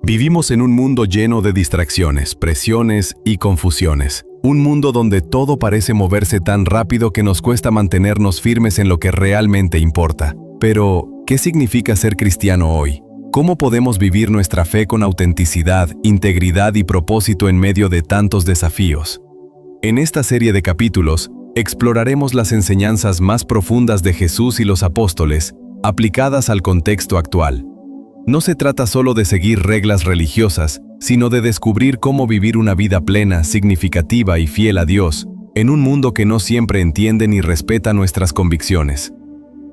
Vivimos en un mundo lleno de distracciones, presiones y confusiones. Un mundo donde todo parece moverse tan rápido que nos cuesta mantenernos firmes en lo que realmente importa. Pero, ¿qué significa ser cristiano hoy? ¿Cómo podemos vivir nuestra fe con autenticidad, integridad y propósito en medio de tantos desafíos? En esta serie de capítulos, exploraremos las enseñanzas más profundas de Jesús y los apóstoles, aplicadas al contexto actual. No se trata solo de seguir reglas religiosas, sino de descubrir cómo vivir una vida plena, significativa y fiel a Dios, en un mundo que no siempre entiende ni respeta nuestras convicciones.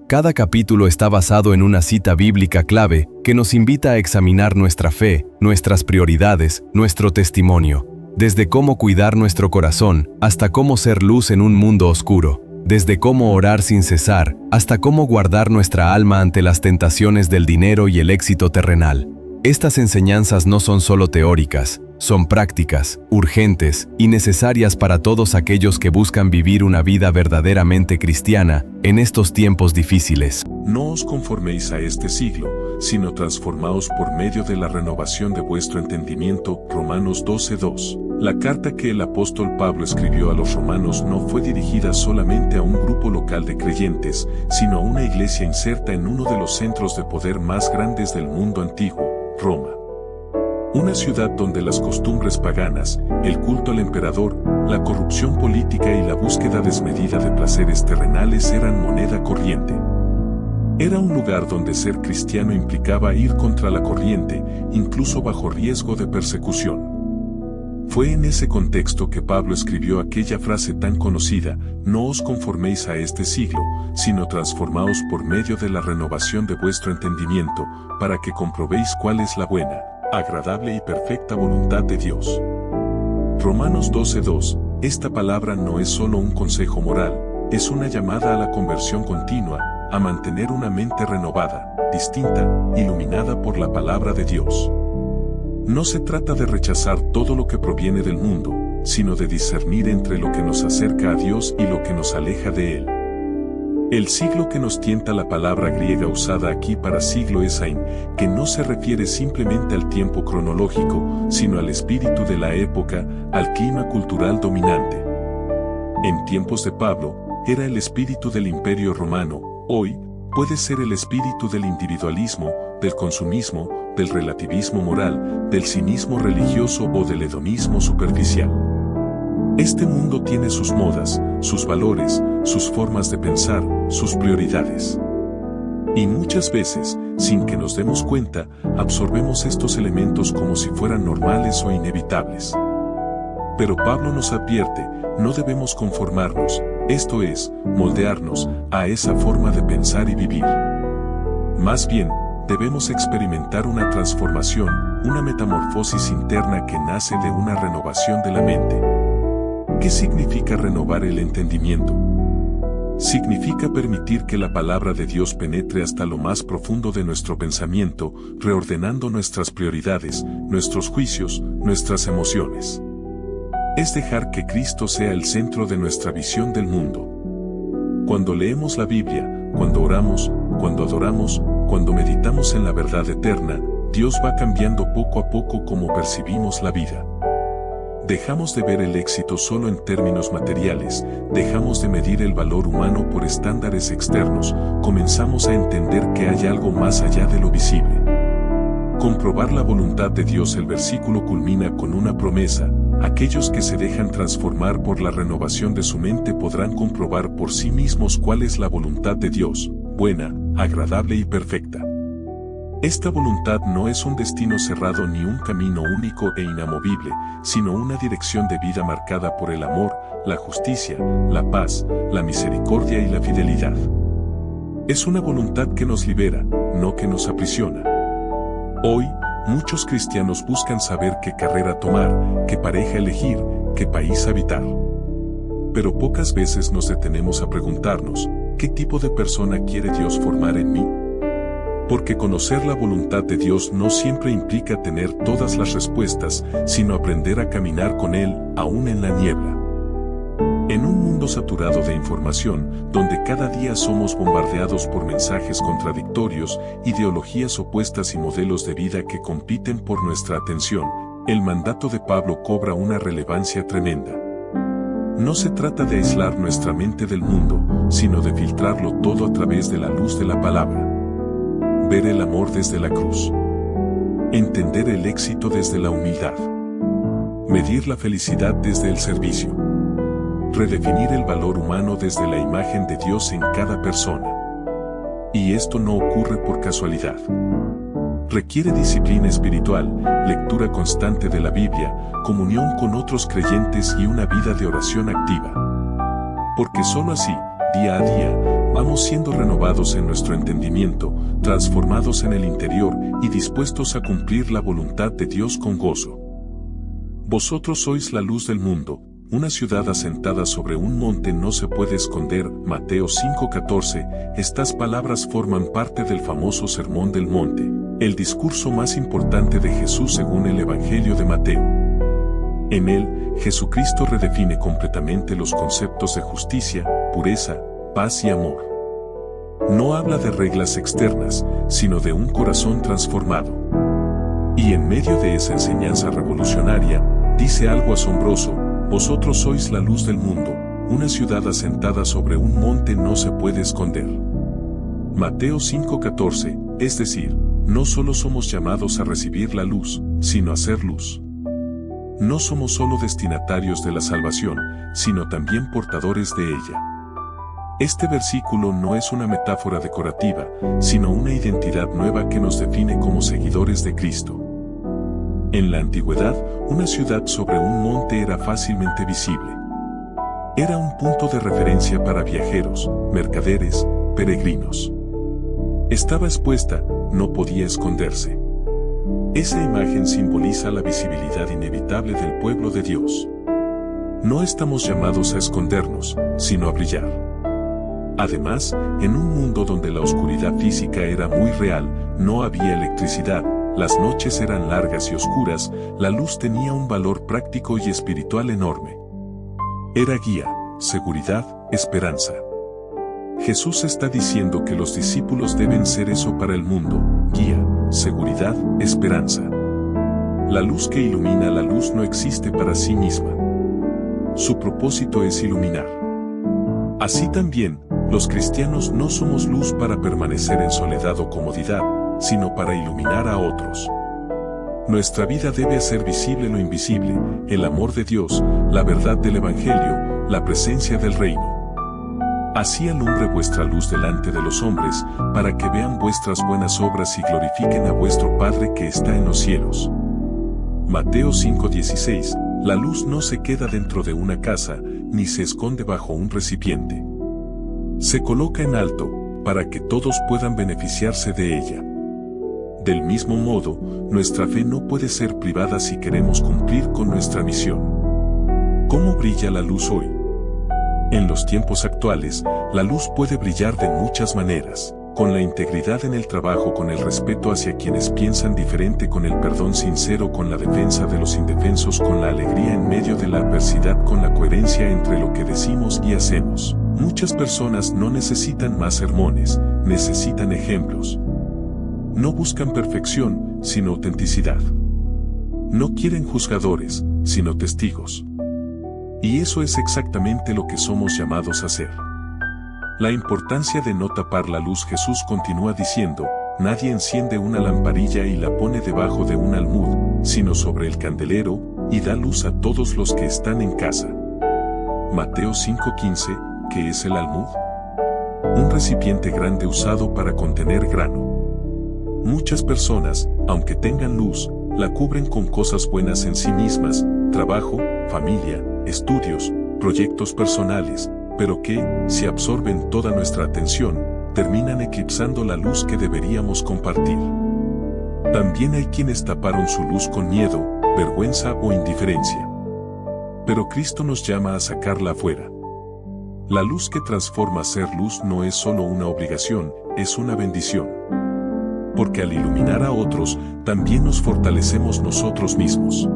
Cada capítulo está basado en una cita bíblica clave que nos invita a examinar nuestra fe, nuestras prioridades, nuestro testimonio, desde cómo cuidar nuestro corazón hasta cómo ser luz en un mundo oscuro. Desde cómo orar sin cesar, hasta cómo guardar nuestra alma ante las tentaciones del dinero y el éxito terrenal. Estas enseñanzas no son solo teóricas, son prácticas, urgentes y necesarias para todos aquellos que buscan vivir una vida verdaderamente cristiana en estos tiempos difíciles. No os conforméis a este siglo, sino transformaos por medio de la renovación de vuestro entendimiento. Romanos 12:2. La carta que el apóstol Pablo escribió a los romanos no fue dirigida solamente a un grupo local de creyentes, sino a una iglesia inserta en uno de los centros de poder más grandes del mundo antiguo, Roma. Una ciudad donde las costumbres paganas, el culto al emperador, la corrupción política y la búsqueda desmedida de placeres terrenales eran moneda corriente. Era un lugar donde ser cristiano implicaba ir contra la corriente, incluso bajo riesgo de persecución. Fue en ese contexto que Pablo escribió aquella frase tan conocida: no os conforméis a este siglo, sino transformaos por medio de la renovación de vuestro entendimiento, para que comprobéis cuál es la buena, agradable y perfecta voluntad de Dios. Romanos 12:2. Esta palabra no es solo un consejo moral, es una llamada a la conversión continua, a mantener una mente renovada, distinta, iluminada por la palabra de Dios. No se trata de rechazar todo lo que proviene del mundo, sino de discernir entre lo que nos acerca a Dios y lo que nos aleja de Él. El siglo que nos tienta, la palabra griega usada aquí para siglo es ain, que no se refiere simplemente al tiempo cronológico, sino al espíritu de la época, al clima cultural dominante. En tiempos de Pablo, era el espíritu del Imperio Romano. Hoy, puede ser el espíritu del individualismo, del consumismo, del relativismo moral, del cinismo religioso o del hedonismo superficial. Este mundo tiene sus modas, sus valores, sus formas de pensar, sus prioridades. Y muchas veces, sin que nos demos cuenta, absorbemos estos elementos como si fueran normales o inevitables. Pero Pablo nos advierte, no debemos conformarnos, esto es, moldearnos a esa forma de pensar y vivir. Más bien, debemos experimentar una transformación, una metamorfosis interna que nace de una renovación de la mente. ¿Qué significa renovar el entendimiento? Significa permitir que la palabra de Dios penetre hasta lo más profundo de nuestro pensamiento, reordenando nuestras prioridades, nuestros juicios, nuestras emociones. Es dejar que Cristo sea el centro de nuestra visión del mundo. Cuando leemos la Biblia, cuando oramos, cuando adoramos, cuando meditamos en la verdad eterna, Dios va cambiando poco a poco cómo percibimos la vida. Dejamos de ver el éxito solo en términos materiales, dejamos de medir el valor humano por estándares externos, comenzamos a entender que hay algo más allá de lo visible. Comprobar la voluntad de Dios. El versículo culmina con una promesa: aquellos que se dejan transformar por la renovación de su mente podrán comprobar por sí mismos cuál es la voluntad de Dios, buena, agradable y perfecta. Esta voluntad no es un destino cerrado ni un camino único e inamovible, sino una dirección de vida marcada por el amor, la justicia, la paz, la misericordia y la fidelidad. Es una voluntad que nos libera, no que nos aprisiona. Hoy, muchos cristianos buscan saber qué carrera tomar, qué pareja elegir, qué país habitar. Pero pocas veces nos detenemos a preguntarnos, ¿qué tipo de persona quiere Dios formar en mí? Porque conocer la voluntad de Dios no siempre implica tener todas las respuestas, sino aprender a caminar con Él, aún en la niebla. En un mundo saturado de información, donde cada día somos bombardeados por mensajes contradictorios, ideologías opuestas y modelos de vida que compiten por nuestra atención, el mandato de Pablo cobra una relevancia tremenda. No se trata de aislar nuestra mente del mundo, sino de filtrarlo todo a través de la luz de la palabra. Ver el amor desde la cruz. Entender el éxito desde la humildad. Medir la felicidad desde el servicio. Redefinir el valor humano desde la imagen de Dios en cada persona. Y esto no ocurre por casualidad. Requiere disciplina espiritual, lectura constante de la Biblia, comunión con otros creyentes y una vida de oración activa. Porque solo así, día a día, vamos siendo renovados en nuestro entendimiento, transformados en el interior y dispuestos a cumplir la voluntad de Dios con gozo. Vosotros sois la luz del mundo. Una ciudad asentada sobre un monte no se puede esconder. Mateo 5:14. Estas palabras forman parte del famoso Sermón del Monte, el discurso más importante de Jesús según el Evangelio de Mateo. En él, Jesucristo redefine completamente los conceptos de justicia, pureza, paz y amor. No habla de reglas externas, sino de un corazón transformado. Y en medio de esa enseñanza revolucionaria, dice algo asombroso: vosotros sois la luz del mundo, una ciudad asentada sobre un monte no se puede esconder. Mateo 5:14, es decir, no solo somos llamados a recibir la luz, sino a ser luz. No somos solo destinatarios de la salvación, sino también portadores de ella. Este versículo no es una metáfora decorativa, sino una identidad nueva que nos define como seguidores de Cristo. En la antigüedad, una ciudad sobre un monte era fácilmente visible. Era un punto de referencia para viajeros, mercaderes, peregrinos. Estaba expuesta, no podía esconderse. Esa imagen simboliza la visibilidad inevitable del pueblo de Dios. No estamos llamados a escondernos, sino a brillar. Además, en un mundo donde la oscuridad física era muy real, no había electricidad, las noches eran largas y oscuras, la luz tenía un valor práctico y espiritual enorme. Era guía, seguridad, esperanza. Jesús está diciendo que los discípulos deben ser eso para el mundo: guía, seguridad, esperanza. La luz que ilumina la luz no existe para sí misma. Su propósito es iluminar. Así también, los cristianos no somos luz para permanecer en soledad o comodidad, sino para iluminar a otros. Nuestra vida debe hacer visible lo invisible, el amor de Dios, la verdad del Evangelio, la presencia del reino. Así alumbre vuestra luz delante de los hombres, para que vean vuestras buenas obras y glorifiquen a vuestro Padre que está en los cielos. Mateo 5:16. La luz no se queda dentro de una casa, ni se esconde bajo un recipiente. Se coloca en alto, para que todos puedan beneficiarse de ella. Del mismo modo, nuestra fe no puede ser privada si queremos cumplir con nuestra misión. ¿Cómo brilla la luz hoy? En los tiempos actuales, la luz puede brillar de muchas maneras: con la integridad en el trabajo, con el respeto hacia quienes piensan diferente, con el perdón sincero, con la defensa de los indefensos, con la alegría en medio de la adversidad, con la coherencia entre lo que decimos y hacemos. Muchas personas no necesitan más sermones, necesitan ejemplos. No buscan perfección, sino autenticidad. No quieren juzgadores, sino testigos. Y eso es exactamente lo que somos llamados a hacer. La importancia de no tapar la luz. Jesús continúa diciendo: nadie enciende una lamparilla y la pone debajo de un almud, sino sobre el candelero, y da luz a todos los que están en casa. Mateo 5:15, ¿qué es el almud? Un recipiente grande usado para contener grano. Muchas personas, aunque tengan luz, la cubren con cosas buenas en sí mismas: trabajo, familia, estudios, proyectos personales, pero que, si absorben toda nuestra atención, terminan eclipsando la luz que deberíamos compartir. También hay quienes taparon su luz con miedo, vergüenza o indiferencia. Pero Cristo nos llama a sacarla afuera. La luz que transforma ser luz no es solo una obligación, es una bendición. Porque al iluminar a otros, también nos fortalecemos nosotros mismos.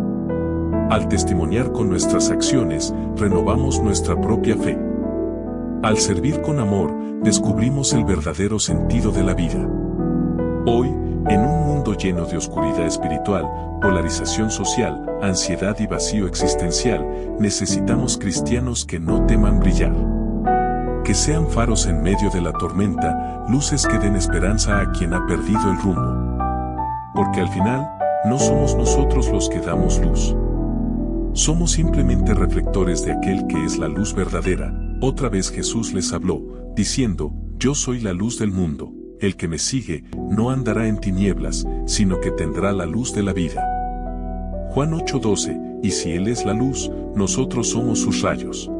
Al testimoniar con nuestras acciones, renovamos nuestra propia fe. Al servir con amor, descubrimos el verdadero sentido de la vida. Hoy, en un mundo lleno de oscuridad espiritual, polarización social, ansiedad y vacío existencial, necesitamos cristianos que no teman brillar. Que sean faros en medio de la tormenta, luces que den esperanza a quien ha perdido el rumbo. Porque al final, no somos nosotros los que damos luz. Somos simplemente reflectores de aquel que es la luz verdadera. Otra vez Jesús les habló, diciendo, yo soy la luz del mundo. El que me sigue, no andará en tinieblas, sino que tendrá la luz de la vida. Juan 8:12, y si Él es la luz, nosotros somos sus rayos.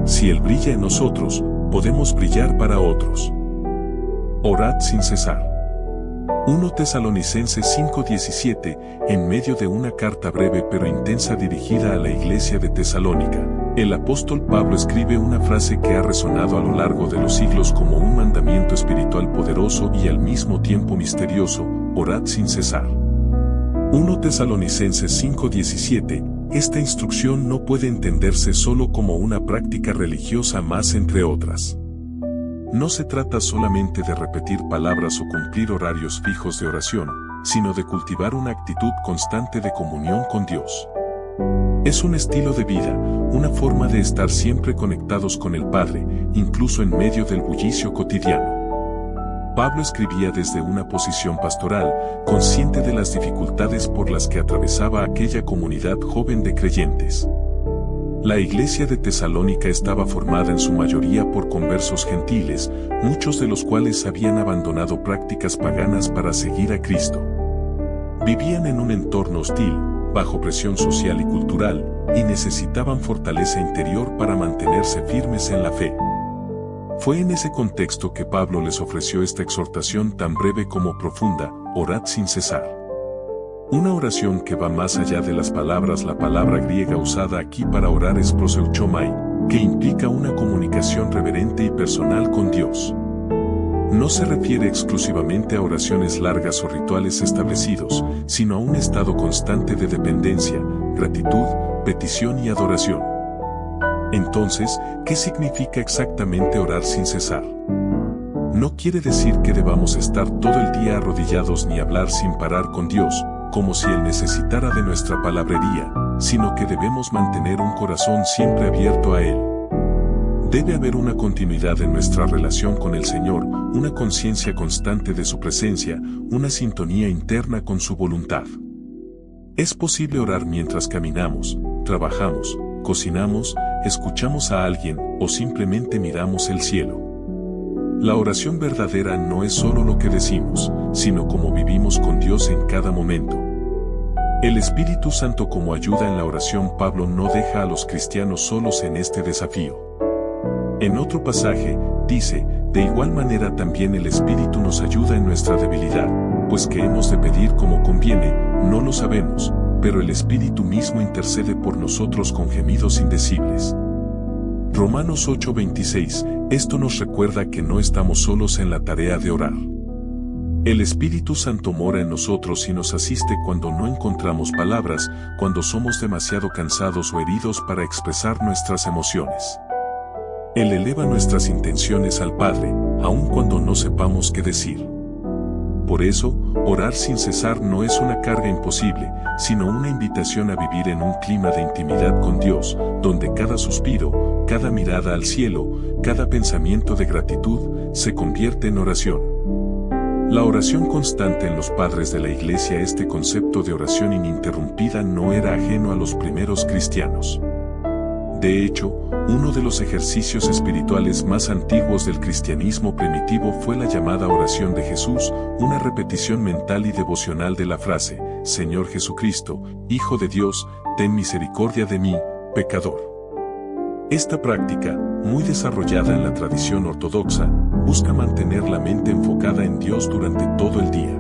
Si Él brilla en nosotros, podemos brillar para otros. Orad sin cesar. 1 Tesalonicenses 5:17, en medio de una carta breve pero intensa dirigida a la iglesia de Tesalónica, el apóstol Pablo escribe una frase que ha resonado a lo largo de los siglos como un mandamiento espiritual poderoso y al mismo tiempo misterioso: orad sin cesar. 1 Tesalonicenses 5:17, esta instrucción no puede entenderse solo como una práctica religiosa más entre otras. No se trata solamente de repetir palabras o cumplir horarios fijos de oración, sino de cultivar una actitud constante de comunión con Dios. Es un estilo de vida, una forma de estar siempre conectados con el Padre, incluso en medio del bullicio cotidiano. Pablo escribía desde una posición pastoral, consciente de las dificultades por las que atravesaba aquella comunidad joven de creyentes. La iglesia de Tesalónica estaba formada en su mayoría por conversos gentiles, muchos de los cuales habían abandonado prácticas paganas para seguir a Cristo. Vivían en un entorno hostil, bajo presión social y cultural, y necesitaban fortaleza interior para mantenerse firmes en la fe. Fue en ese contexto que Pablo les ofreció esta exhortación tan breve como profunda: orad sin cesar. Una oración que va más allá de las palabras. La palabra griega usada aquí para orar es proseuchomai, que implica una comunicación reverente y personal con Dios. No se refiere exclusivamente a oraciones largas o rituales establecidos, sino a un estado constante de dependencia, gratitud, petición y adoración. Entonces, ¿qué significa exactamente orar sin cesar? No quiere decir que debamos estar todo el día arrodillados ni hablar sin parar con Dios, como si Él necesitara de nuestra palabrería, sino que debemos mantener un corazón siempre abierto a Él. Debe haber una continuidad en nuestra relación con el Señor, una conciencia constante de su presencia, una sintonía interna con su voluntad. Es posible orar mientras caminamos, trabajamos, cocinamos, escuchamos a alguien o simplemente miramos el cielo. La oración verdadera no es solo lo que decimos, sino cómo vivimos con Dios en cada momento. El Espíritu Santo como ayuda en la oración. Pablo no deja a los cristianos solos en este desafío. En otro pasaje, dice, de igual manera también el Espíritu nos ayuda en nuestra debilidad, pues que hemos de pedir como conviene, no lo sabemos, pero el Espíritu mismo intercede por nosotros con gemidos indecibles. Romanos 8:26, esto nos recuerda que no estamos solos en la tarea de orar. El Espíritu Santo mora en nosotros y nos asiste cuando no encontramos palabras, cuando somos demasiado cansados o heridos para expresar nuestras emociones. Él eleva nuestras intenciones al Padre, aun cuando no sepamos qué decir. Por eso, orar sin cesar no es una carga imposible, sino una invitación a vivir en un clima de intimidad con Dios, donde cada suspiro, cada mirada al cielo, cada pensamiento de gratitud, se convierte en oración. La oración constante en los padres de la Iglesia. Este concepto de oración ininterrumpida no era ajeno a los primeros cristianos. De hecho, uno de los ejercicios espirituales más antiguos del cristianismo primitivo fue la llamada oración de Jesús, una repetición mental y devocional de la frase: Señor Jesucristo, Hijo de Dios, ten misericordia de mí, pecador. Esta práctica, muy desarrollada en la tradición ortodoxa, busca mantener la mente enfocada en Dios durante todo el día.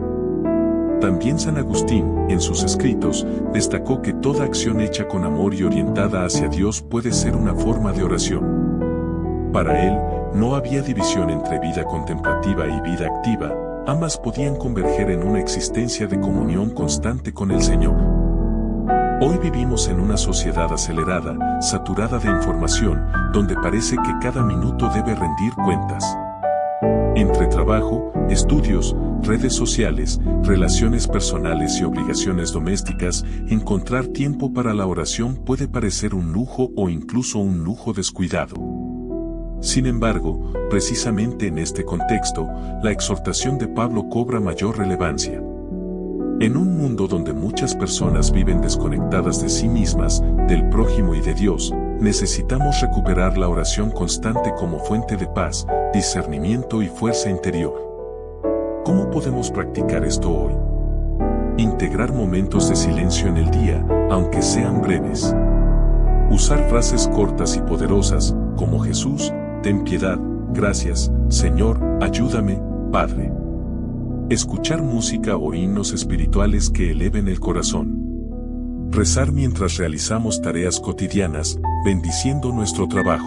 También San Agustín, en sus escritos, destacó que toda acción hecha con amor y orientada hacia Dios puede ser una forma de oración. Para él, no había división entre vida contemplativa y vida activa, ambas podían converger en una existencia de comunión constante con el Señor. Hoy vivimos en una sociedad acelerada, saturada de información, donde parece que cada minuto debe rendir cuentas. Entre trabajo, estudios, redes sociales, relaciones personales y obligaciones domésticas, encontrar tiempo para la oración puede parecer un lujo o incluso un lujo descuidado. Sin embargo, precisamente en este contexto, la exhortación de Pablo cobra mayor relevancia. En un mundo donde muchas personas viven desconectadas de sí mismas, del prójimo y de Dios, necesitamos recuperar la oración constante como fuente de paz, discernimiento y fuerza interior. ¿Cómo podemos practicar esto hoy? Integrar momentos de silencio en el día, aunque sean breves. Usar frases cortas y poderosas, como Jesús, ten piedad, gracias, Señor, ayúdame, Padre. Escuchar música o himnos espirituales que eleven el corazón. Rezar mientras realizamos tareas cotidianas, bendiciendo nuestro trabajo.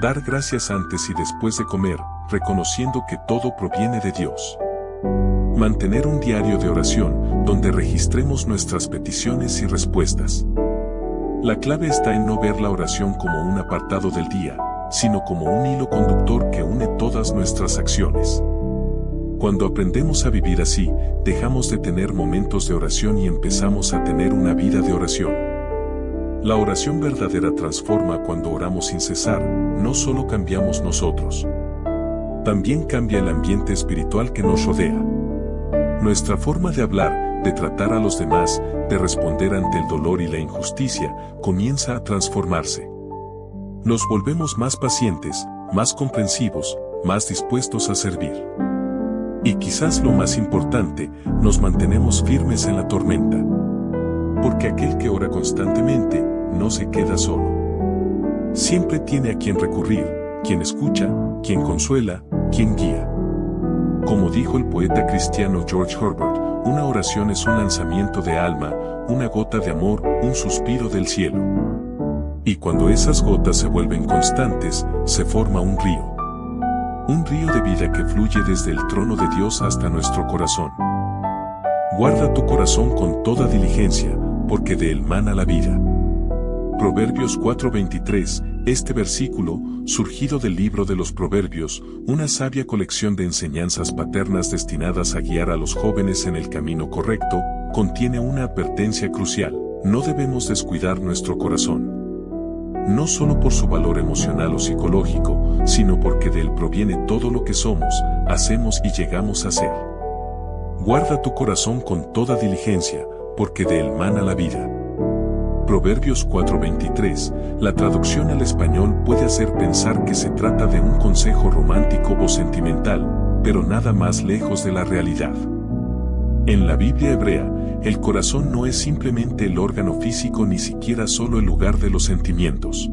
Dar gracias antes y después de comer, reconociendo que todo proviene de Dios. Mantener un diario de oración, donde registremos nuestras peticiones y respuestas. La clave está en no ver la oración como un apartado del día, sino como un hilo conductor que une todas nuestras acciones. Cuando aprendemos a vivir así, dejamos de tener momentos de oración y empezamos a tener una vida de oración. La oración verdadera transforma cuando oramos sin cesar, no solo cambiamos nosotros. También cambia el ambiente espiritual que nos rodea. Nuestra forma de hablar, de tratar a los demás, de responder ante el dolor y la injusticia, comienza a transformarse. Nos volvemos más pacientes, más comprensivos, más dispuestos a servir. Y quizás lo más importante, nos mantenemos firmes en la tormenta. Porque aquel que ora constantemente, no se queda solo. Siempre tiene a quien recurrir, quien escucha, quien consuela, quien guía. Como dijo el poeta cristiano George Herbert, una oración es un lanzamiento de alma, una gota de amor, un suspiro del cielo. Y cuando esas gotas se vuelven constantes, se forma un río. Un río de vida que fluye desde el trono de Dios hasta nuestro corazón. Guarda tu corazón con toda diligencia, porque de él mana la vida. Proverbios 4:23, este versículo, surgido del libro de los Proverbios, una sabia colección de enseñanzas paternas destinadas a guiar a los jóvenes en el camino correcto, contiene una advertencia crucial: no debemos descuidar nuestro corazón. No solo por su valor emocional o psicológico, sino porque de él proviene todo lo que somos, hacemos y llegamos a ser. Guarda tu corazón con toda diligencia, porque de él mana la vida. Proverbios 4:23, la traducción al español puede hacer pensar que se trata de un consejo romántico o sentimental, pero nada más lejos de la realidad. En la Biblia hebrea, el corazón no es simplemente el órgano físico ni siquiera solo el lugar de los sentimientos.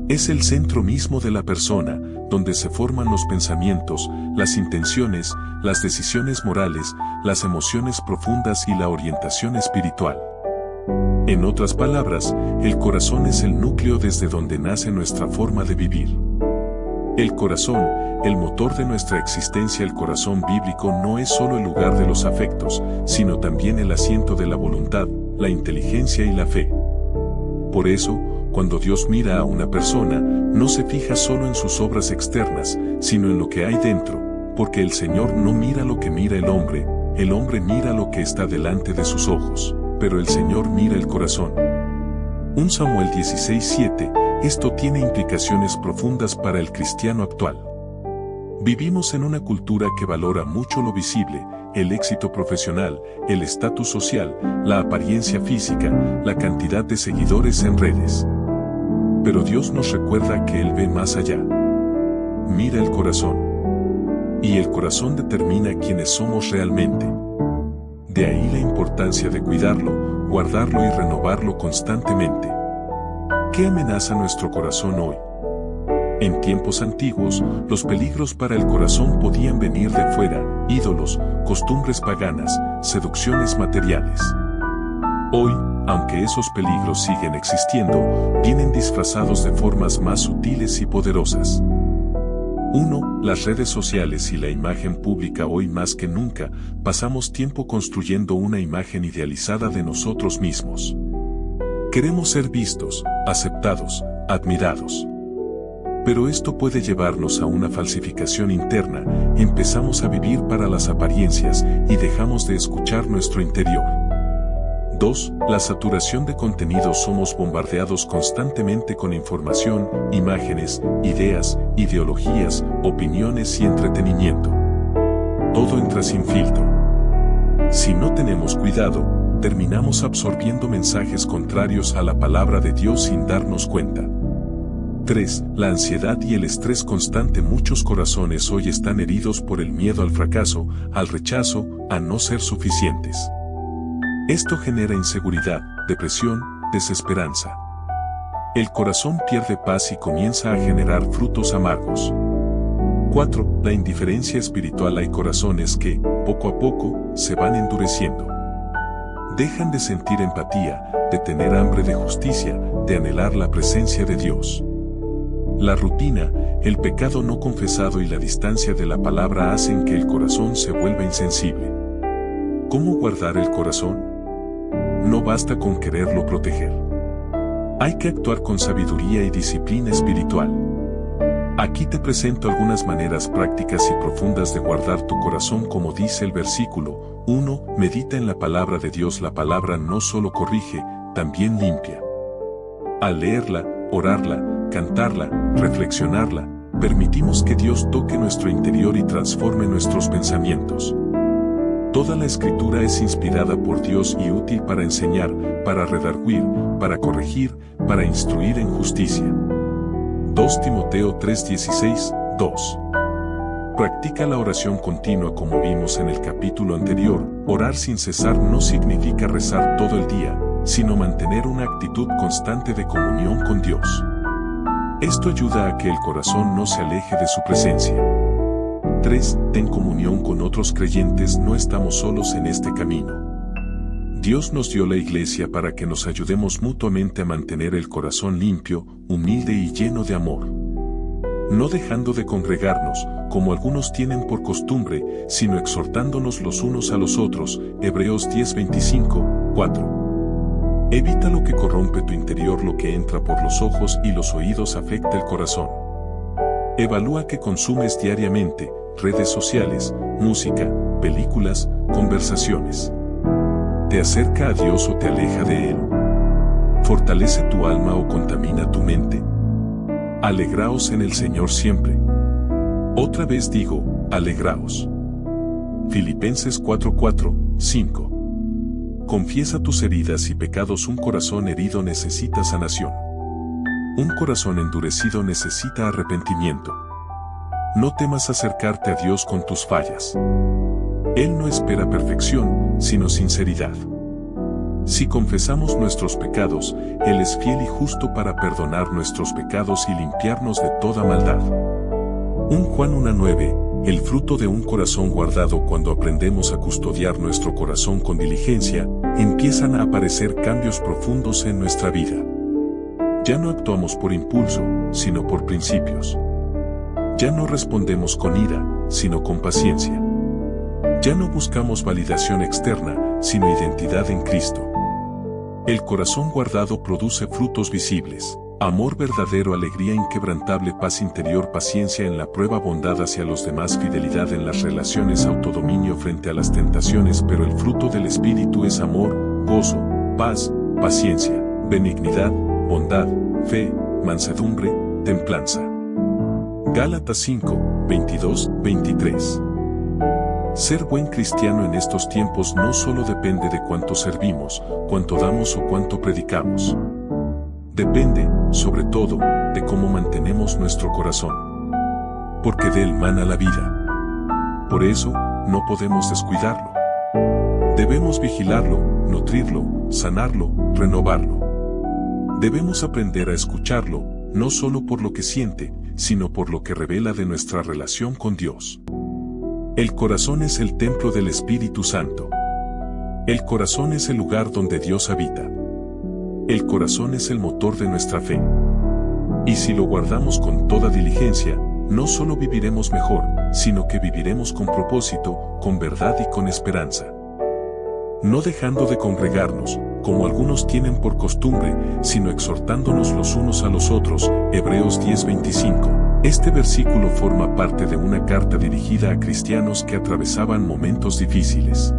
Es el centro mismo de la persona, donde se forman los pensamientos, las intenciones, las decisiones morales, las emociones profundas y la orientación espiritual. En otras palabras, el corazón es el núcleo desde donde nace nuestra forma de vivir. El corazón, el motor de nuestra existencia. El corazón bíblico no es solo el lugar de los afectos, sino también el asiento de la voluntad, la inteligencia y la fe. Por eso, cuando Dios mira a una persona, no se fija solo en sus obras externas, sino en lo que hay dentro, porque el Señor no mira lo que mira el hombre mira lo que está delante de sus ojos, pero el Señor mira el corazón. 1 Samuel 16:7, esto tiene implicaciones profundas para el cristiano actual. Vivimos en una cultura que valora mucho lo visible, el éxito profesional, el estatus social, la apariencia física, la cantidad de seguidores en redes. Pero Dios nos recuerda que Él ve más allá. Mira el corazón. Y el corazón determina quiénes somos realmente. De ahí la importancia de cuidarlo, guardarlo y renovarlo constantemente. ¿Qué amenaza nuestro corazón hoy? En tiempos antiguos, los peligros para el corazón podían venir de fuera: ídolos, costumbres paganas, seducciones materiales. Hoy, aunque esos peligros siguen existiendo, vienen disfrazados de formas más sutiles y poderosas. 1. Las redes sociales y la imagen pública. Hoy más que nunca, pasamos tiempo construyendo una imagen idealizada de nosotros mismos. Queremos ser vistos, aceptados, admirados. Pero esto puede llevarnos a una falsificación interna, empezamos a vivir para las apariencias y dejamos de escuchar nuestro interior. 2. La saturación de contenido. Somos bombardeados constantemente con información, imágenes, ideas, ideologías, opiniones y entretenimiento. Todo entra sin filtro. Si no tenemos cuidado, terminamos absorbiendo mensajes contrarios a la palabra de Dios sin darnos cuenta. 3. La ansiedad y el estrés constante. Muchos corazones hoy están heridos por el miedo al fracaso, al rechazo, a no ser suficientes. Esto genera inseguridad, depresión, desesperanza. El corazón pierde paz y comienza a generar frutos amargos. 4. La indiferencia espiritual. Hay corazones que, poco a poco, se van endureciendo. Dejan de sentir empatía, de tener hambre de justicia, de anhelar la presencia de Dios. La rutina, el pecado no confesado y la distancia de la palabra hacen que el corazón se vuelva insensible. ¿Cómo guardar el corazón? No basta con quererlo proteger. Hay que actuar con sabiduría y disciplina espiritual. Aquí te presento algunas maneras prácticas y profundas de guardar tu corazón, como dice el versículo. 1. Medita en la palabra de Dios. La palabra no solo corrige, también limpia. Al leerla, orarla, cantarla, reflexionarla, permitimos que Dios toque nuestro interior y transforme nuestros pensamientos. Toda la Escritura es inspirada por Dios y útil para enseñar, para redarguir, para corregir, para instruir en justicia. 2 Timoteo 3:16, 2. Practica la oración continua. Como vimos en el capítulo anterior, orar sin cesar no significa rezar todo el día, sino mantener una actitud constante de comunión con Dios. Esto ayuda a que el corazón no se aleje de su presencia. 3. Ten comunión con otros creyentes. No estamos solos en este camino. Dios nos dio la iglesia para que nos ayudemos mutuamente a mantener el corazón limpio, humilde y lleno de amor. No dejando de congregarnos, como algunos tienen por costumbre, sino exhortándonos los unos a los otros. Hebreos 10:25, 4. Evita lo que corrompe tu interior. Lo que entra por los ojos y los oídos afecta el corazón. Evalúa qué consumes diariamente: redes sociales, música, películas, conversaciones. ¿Te acerca a Dios o te aleja de Él? ¿Fortalece tu alma o contamina tu mente? Alegraos en el Señor siempre. Otra vez digo, alegraos. Filipenses 4:4, 5. Confiesa tus heridas y pecados. Un corazón herido necesita sanación. Un corazón endurecido necesita arrepentimiento. No temas acercarte a Dios con tus fallas. Él no espera perfección, sino sinceridad. Si confesamos nuestros pecados, Él es fiel y justo para perdonar nuestros pecados y limpiarnos de toda maldad. 1 Juan 1:9. El fruto de un corazón guardado. Cuando aprendemos a custodiar nuestro corazón con diligencia, empiezan a aparecer cambios profundos en nuestra vida. Ya no actuamos por impulso, sino por principios. Ya no respondemos con ira, sino con paciencia. Ya no buscamos validación externa, sino identidad en Cristo. El corazón guardado produce frutos visibles: amor verdadero, alegría inquebrantable, paz interior, paciencia en la prueba, bondad hacia los demás, fidelidad en las relaciones, autodominio frente a las tentaciones. Pero el fruto del Espíritu es amor, gozo, paz, paciencia, benignidad, bondad, fe, mansedumbre, templanza. Gálatas 5, 22, 23. Ser buen cristiano en estos tiempos no solo depende de cuánto servimos, cuánto damos o cuánto predicamos. Depende, sobre todo, de cómo mantenemos nuestro corazón. Porque de él mana la vida. Por eso, no podemos descuidarlo. Debemos vigilarlo, nutrirlo, sanarlo, renovarlo. Debemos aprender a escucharlo, no solo por lo que siente, sino por lo que revela de nuestra relación con Dios. El corazón es el templo del Espíritu Santo. El corazón es el lugar donde Dios habita. El corazón es el motor de nuestra fe. Y si lo guardamos con toda diligencia, no solo viviremos mejor, sino que viviremos con propósito, con verdad y con esperanza. No dejando de congregarnos, como algunos tienen por costumbre, sino exhortándonos los unos a los otros, Hebreos 10:25. Este versículo forma parte de una carta dirigida a cristianos que atravesaban momentos difíciles.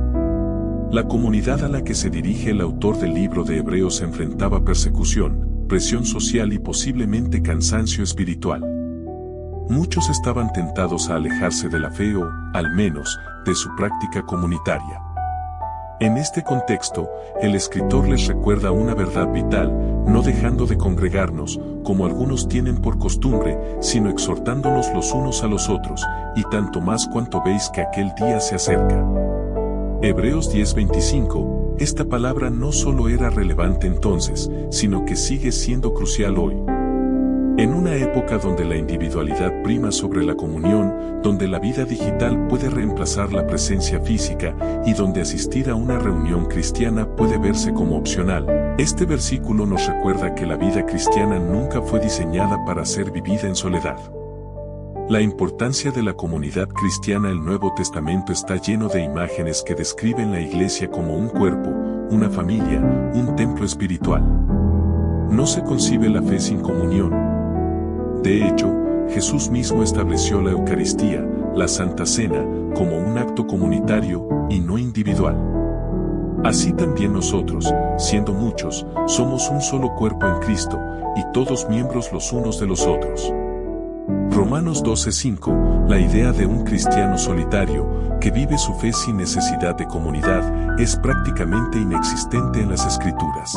La comunidad a la que se dirige el autor del libro de Hebreos enfrentaba persecución, presión social y posiblemente cansancio espiritual. Muchos estaban tentados a alejarse de la fe o, al menos, de su práctica comunitaria. En este contexto, el escritor les recuerda una verdad vital, no dejando de congregarnos, como algunos tienen por costumbre, sino exhortándonos los unos a los otros, y tanto más cuanto veis que aquel día se acerca. Hebreos 10:25, esta palabra no solo era relevante entonces, sino que sigue siendo crucial hoy. En una época donde la individualidad prima sobre la comunión, donde la vida digital puede reemplazar la presencia física y donde asistir a una reunión cristiana puede verse como opcional, este versículo nos recuerda que la vida cristiana nunca fue diseñada para ser vivida en soledad. La importancia de la comunidad cristiana. El Nuevo Testamento está lleno de imágenes que describen la iglesia como un cuerpo, una familia, un templo espiritual. No se concibe la fe sin comunión. De hecho, Jesús mismo estableció la Eucaristía, la Santa Cena, como un acto comunitario y no individual. Así también nosotros, siendo muchos, somos un solo cuerpo en Cristo, y todos miembros los unos de los otros. Romanos 12:5, la idea de un cristiano solitario, que vive su fe sin necesidad de comunidad, es prácticamente inexistente en las Escrituras.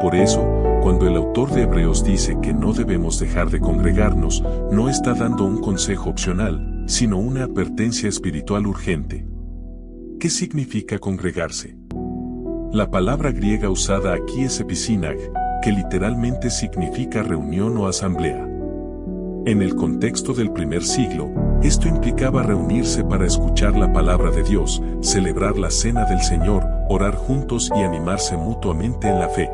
Por eso, cuando el autor de Hebreos dice que no debemos dejar de congregarnos, no está dando un consejo opcional, sino una advertencia espiritual urgente. ¿Qué significa congregarse? La palabra griega usada aquí es episinag, que literalmente significa reunión o asamblea. En el contexto del primer siglo, esto implicaba reunirse para escuchar la palabra de Dios, celebrar la cena del Señor, orar juntos y animarse mutuamente en la fe.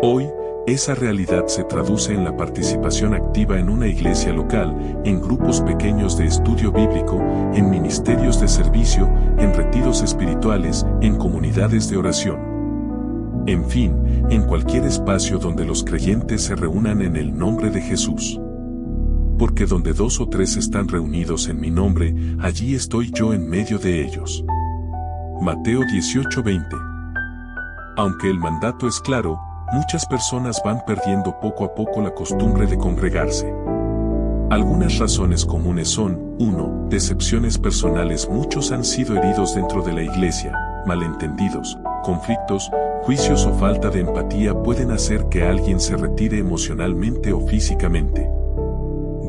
Hoy, esa realidad se traduce en la participación activa en una iglesia local, en grupos pequeños de estudio bíblico, en ministerios de servicio, en retiros espirituales, en comunidades de oración. En fin, en cualquier espacio donde los creyentes se reúnan en el nombre de Jesús. Porque donde 2 o 3 están reunidos en mi nombre, allí estoy yo en medio de ellos. Mateo 18:20. Aunque el mandato es claro, muchas personas van perdiendo poco a poco la costumbre de congregarse. Algunas razones comunes son: 1. Decepciones personales. Muchos han sido heridos dentro de la iglesia, malentendidos, conflictos, juicios o falta de empatía pueden hacer que alguien se retire emocionalmente o físicamente.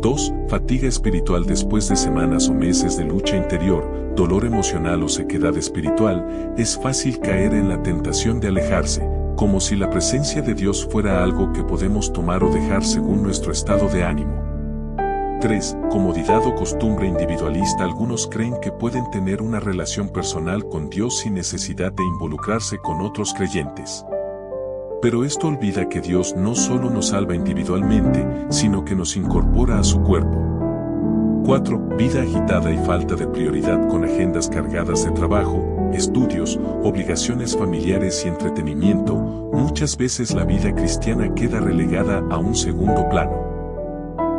2. Fatiga espiritual. Después de semanas o meses de lucha interior, dolor emocional o sequedad espiritual, es fácil caer en la tentación de alejarse, como si la presencia de Dios fuera algo que podemos tomar o dejar según nuestro estado de ánimo. 3. Comodidad o costumbre individualista. Algunos creen que pueden tener una relación personal con Dios sin necesidad de involucrarse con otros creyentes. Pero esto olvida que Dios no solo nos salva individualmente, sino que nos incorpora a su cuerpo. 4. Vida agitada y falta de prioridad. Con agendas cargadas de trabajo, estudios, obligaciones familiares y entretenimiento, muchas veces la vida cristiana queda relegada a un segundo plano.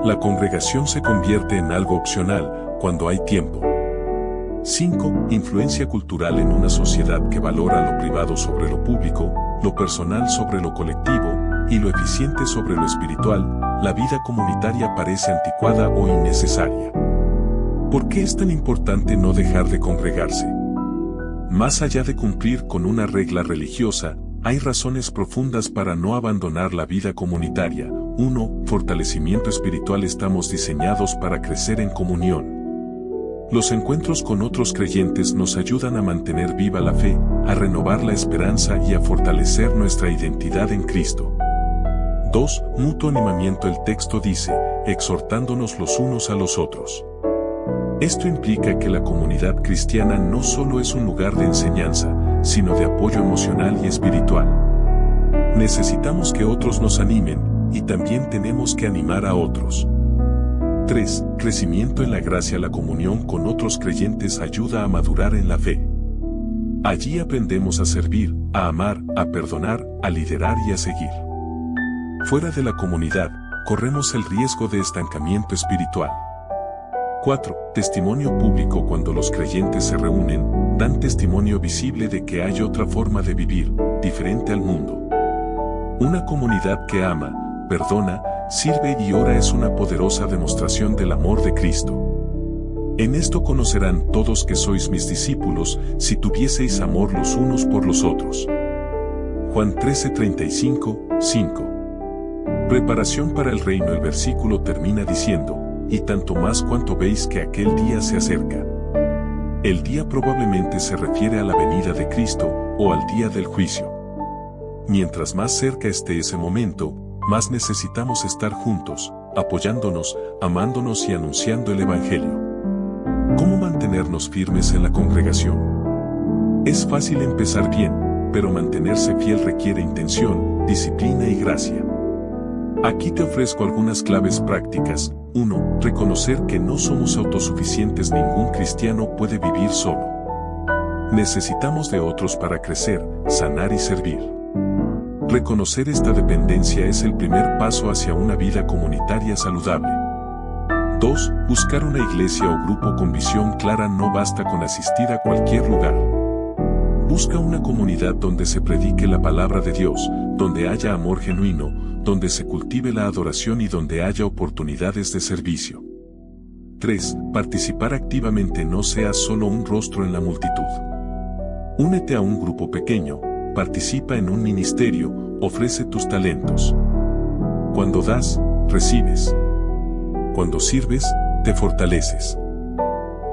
La congregación se convierte en algo opcional cuando hay tiempo. 5. Influencia cultural. En una sociedad que valora lo privado sobre lo público, lo personal sobre lo colectivo, y lo eficiente sobre lo espiritual, la vida comunitaria parece anticuada o innecesaria. ¿Por qué es tan importante no dejar de congregarse? Más allá de cumplir con una regla religiosa, hay razones profundas para no abandonar la vida comunitaria. 1. Fortalecimiento espiritual. Estamos diseñados para crecer en comunión. Los encuentros con otros creyentes nos ayudan a mantener viva la fe, a renovar la esperanza y a fortalecer nuestra identidad en Cristo. 2. Mutuo animamiento. El texto dice, exhortándonos los unos a los otros. Esto implica que la comunidad cristiana no solo es un lugar de enseñanza, sino de apoyo emocional y espiritual. Necesitamos que otros nos animen, y también tenemos que animar a otros. 3. Crecimiento en la gracia. La comunión con otros creyentes ayuda a madurar en la fe. Allí aprendemos a servir, a amar, a perdonar, a liderar y a seguir. Fuera de la comunidad, corremos el riesgo de estancamiento espiritual. 4. Testimonio público. Cuando los creyentes se reúnen, dan testimonio visible de que hay otra forma de vivir, diferente al mundo. Una comunidad que ama, perdona, sirve y ora es una poderosa demostración del amor de Cristo. En esto conocerán todos que sois mis discípulos, si tuvieseis amor los unos por los otros. Juan 13:35, 5. Preparación para el reino. El versículo termina diciendo, y tanto más cuanto veis que aquel día se acerca. El día probablemente se refiere a la venida de Cristo, o al día del juicio. Mientras más cerca esté ese momento, más necesitamos estar juntos, apoyándonos, amándonos y anunciando el Evangelio. ¿Cómo mantenernos firmes en la congregación? Es fácil empezar bien, pero mantenerse fiel requiere intención, disciplina y gracia. Aquí te ofrezco algunas claves prácticas. 1. Reconocer que no somos autosuficientes. Ningún cristiano puede vivir solo. Necesitamos de otros para crecer, sanar y servir. Reconocer esta dependencia es el primer paso hacia una vida comunitaria saludable. 2. Buscar una iglesia o grupo con visión clara. No basta con asistir a cualquier lugar. Busca una comunidad donde se predique la palabra de Dios, donde haya amor genuino, donde se cultive la adoración y donde haya oportunidades de servicio. 3. Participar activamente. No seas solo un rostro en la multitud. Únete a un grupo pequeño, participa en un ministerio, ofrece tus talentos. Cuando das, recibes. Cuando sirves, te fortaleces.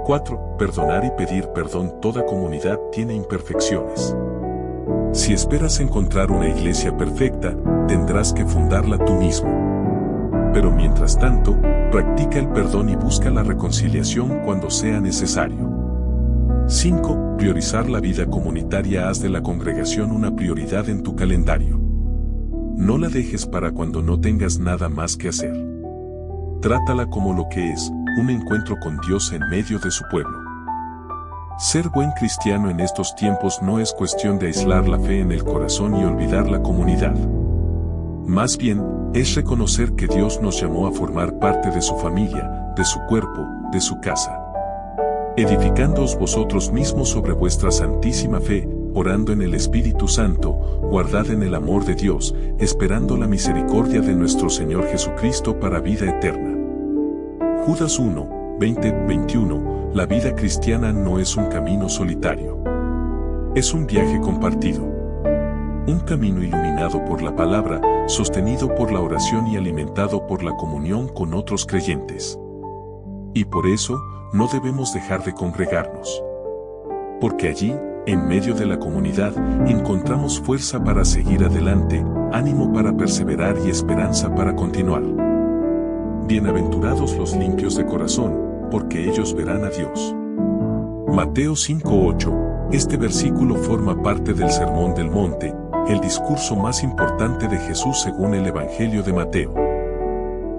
4. Perdonar y pedir perdón. Toda comunidad tiene imperfecciones. Si esperas encontrar una iglesia perfecta, tendrás que fundarla tú mismo. Pero mientras tanto, practica el perdón y busca la reconciliación cuando sea necesario. 5. Priorizar la vida comunitaria. Haz de la congregación una prioridad en tu calendario. No la dejes para cuando no tengas nada más que hacer. Trátala como lo que es, un encuentro con Dios en medio de su pueblo. Ser buen cristiano en estos tiempos no es cuestión de aislar la fe en el corazón y olvidar la comunidad. Más bien, es reconocer que Dios nos llamó a formar parte de su familia, de su cuerpo, de su casa. Edificándoos vosotros mismos sobre vuestra santísima fe, orando en el Espíritu Santo, guardad en el amor de Dios, esperando la misericordia de nuestro Señor Jesucristo para vida eterna. Judas 1, 20-21. La vida cristiana no es un camino solitario. Es un viaje compartido. Un camino iluminado por la palabra, sostenido por la oración y alimentado por la comunión con otros creyentes. Y por eso, no debemos dejar de congregarnos. Porque allí, en medio de la comunidad, encontramos fuerza para seguir adelante, ánimo para perseverar y esperanza para continuar. Bienaventurados los limpios de corazón, porque ellos verán a Dios. Mateo 5:8. Este versículo forma parte del Sermón del Monte, el discurso más importante de Jesús según el Evangelio de Mateo.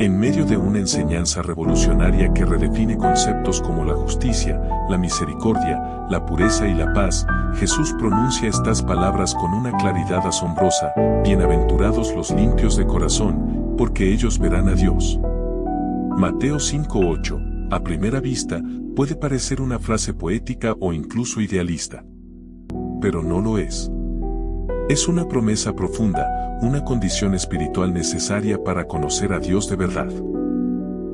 En medio de una enseñanza revolucionaria que redefine conceptos como la justicia, la misericordia, la pureza y la paz, Jesús pronuncia estas palabras con una claridad asombrosa: bienaventurados los limpios de corazón, porque ellos verán a Dios. Mateo 5:8, a primera vista, puede parecer una frase poética o incluso idealista. Pero no lo es. Es una promesa profunda, una condición espiritual necesaria para conocer a Dios de verdad.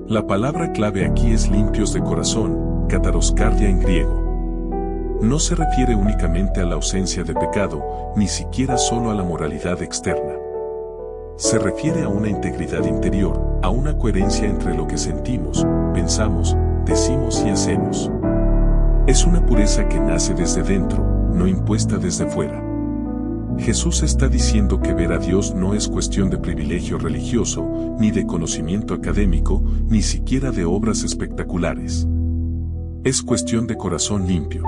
La palabra clave aquí es limpios de corazón, kataroskardia en griego. No se refiere únicamente a la ausencia de pecado, ni siquiera solo a la moralidad externa. Se refiere a una integridad interior, a una coherencia entre lo que sentimos, pensamos, decimos y hacemos. Es una pureza que nace desde dentro, no impuesta desde fuera. Jesús está diciendo que ver a Dios no es cuestión de privilegio religioso, ni de conocimiento académico, ni siquiera de obras espectaculares. Es cuestión de corazón limpio.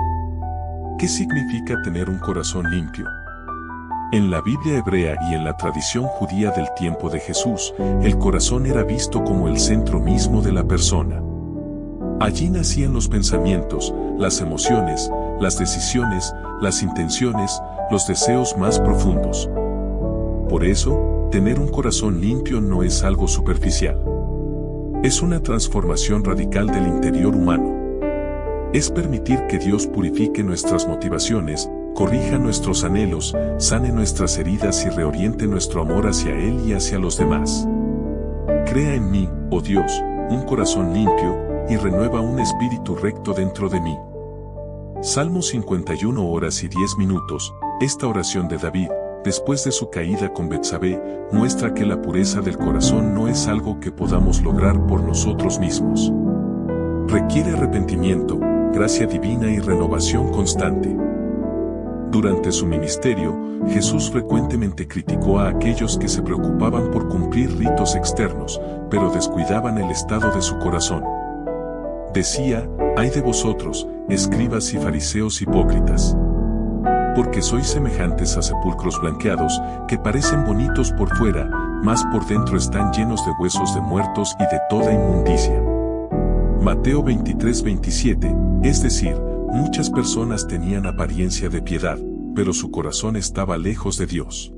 ¿Qué significa tener un corazón limpio? En la Biblia hebrea y en la tradición judía del tiempo de Jesús, el corazón era visto como el centro mismo de la persona. Allí nacían los pensamientos, las emociones, las decisiones, las intenciones, los deseos más profundos. Por eso, tener un corazón limpio no es algo superficial. Es una transformación radical del interior humano. Es permitir que Dios purifique nuestras motivaciones, corrija nuestros anhelos, sane nuestras heridas y reoriente nuestro amor hacia Él y hacia los demás. Crea en mí, oh Dios, un corazón limpio, y renueva un espíritu recto dentro de mí. Salmo 51 horas y 10 minutos. Esta oración de David, después de su caída con Betsabé, muestra que la pureza del corazón no es algo que podamos lograr por nosotros mismos. Requiere arrepentimiento, gracia divina y renovación constante. Durante su ministerio, Jesús frecuentemente criticó a aquellos que se preocupaban por cumplir ritos externos, pero descuidaban el estado de su corazón. Decía: «Ay de vosotros, escribas y fariseos hipócritas, porque sois semejantes a sepulcros blanqueados, que parecen bonitos por fuera, mas por dentro están llenos de huesos de muertos y de toda inmundicia». Mateo 23:27, es decir, muchas personas tenían apariencia de piedad, pero su corazón estaba lejos de Dios.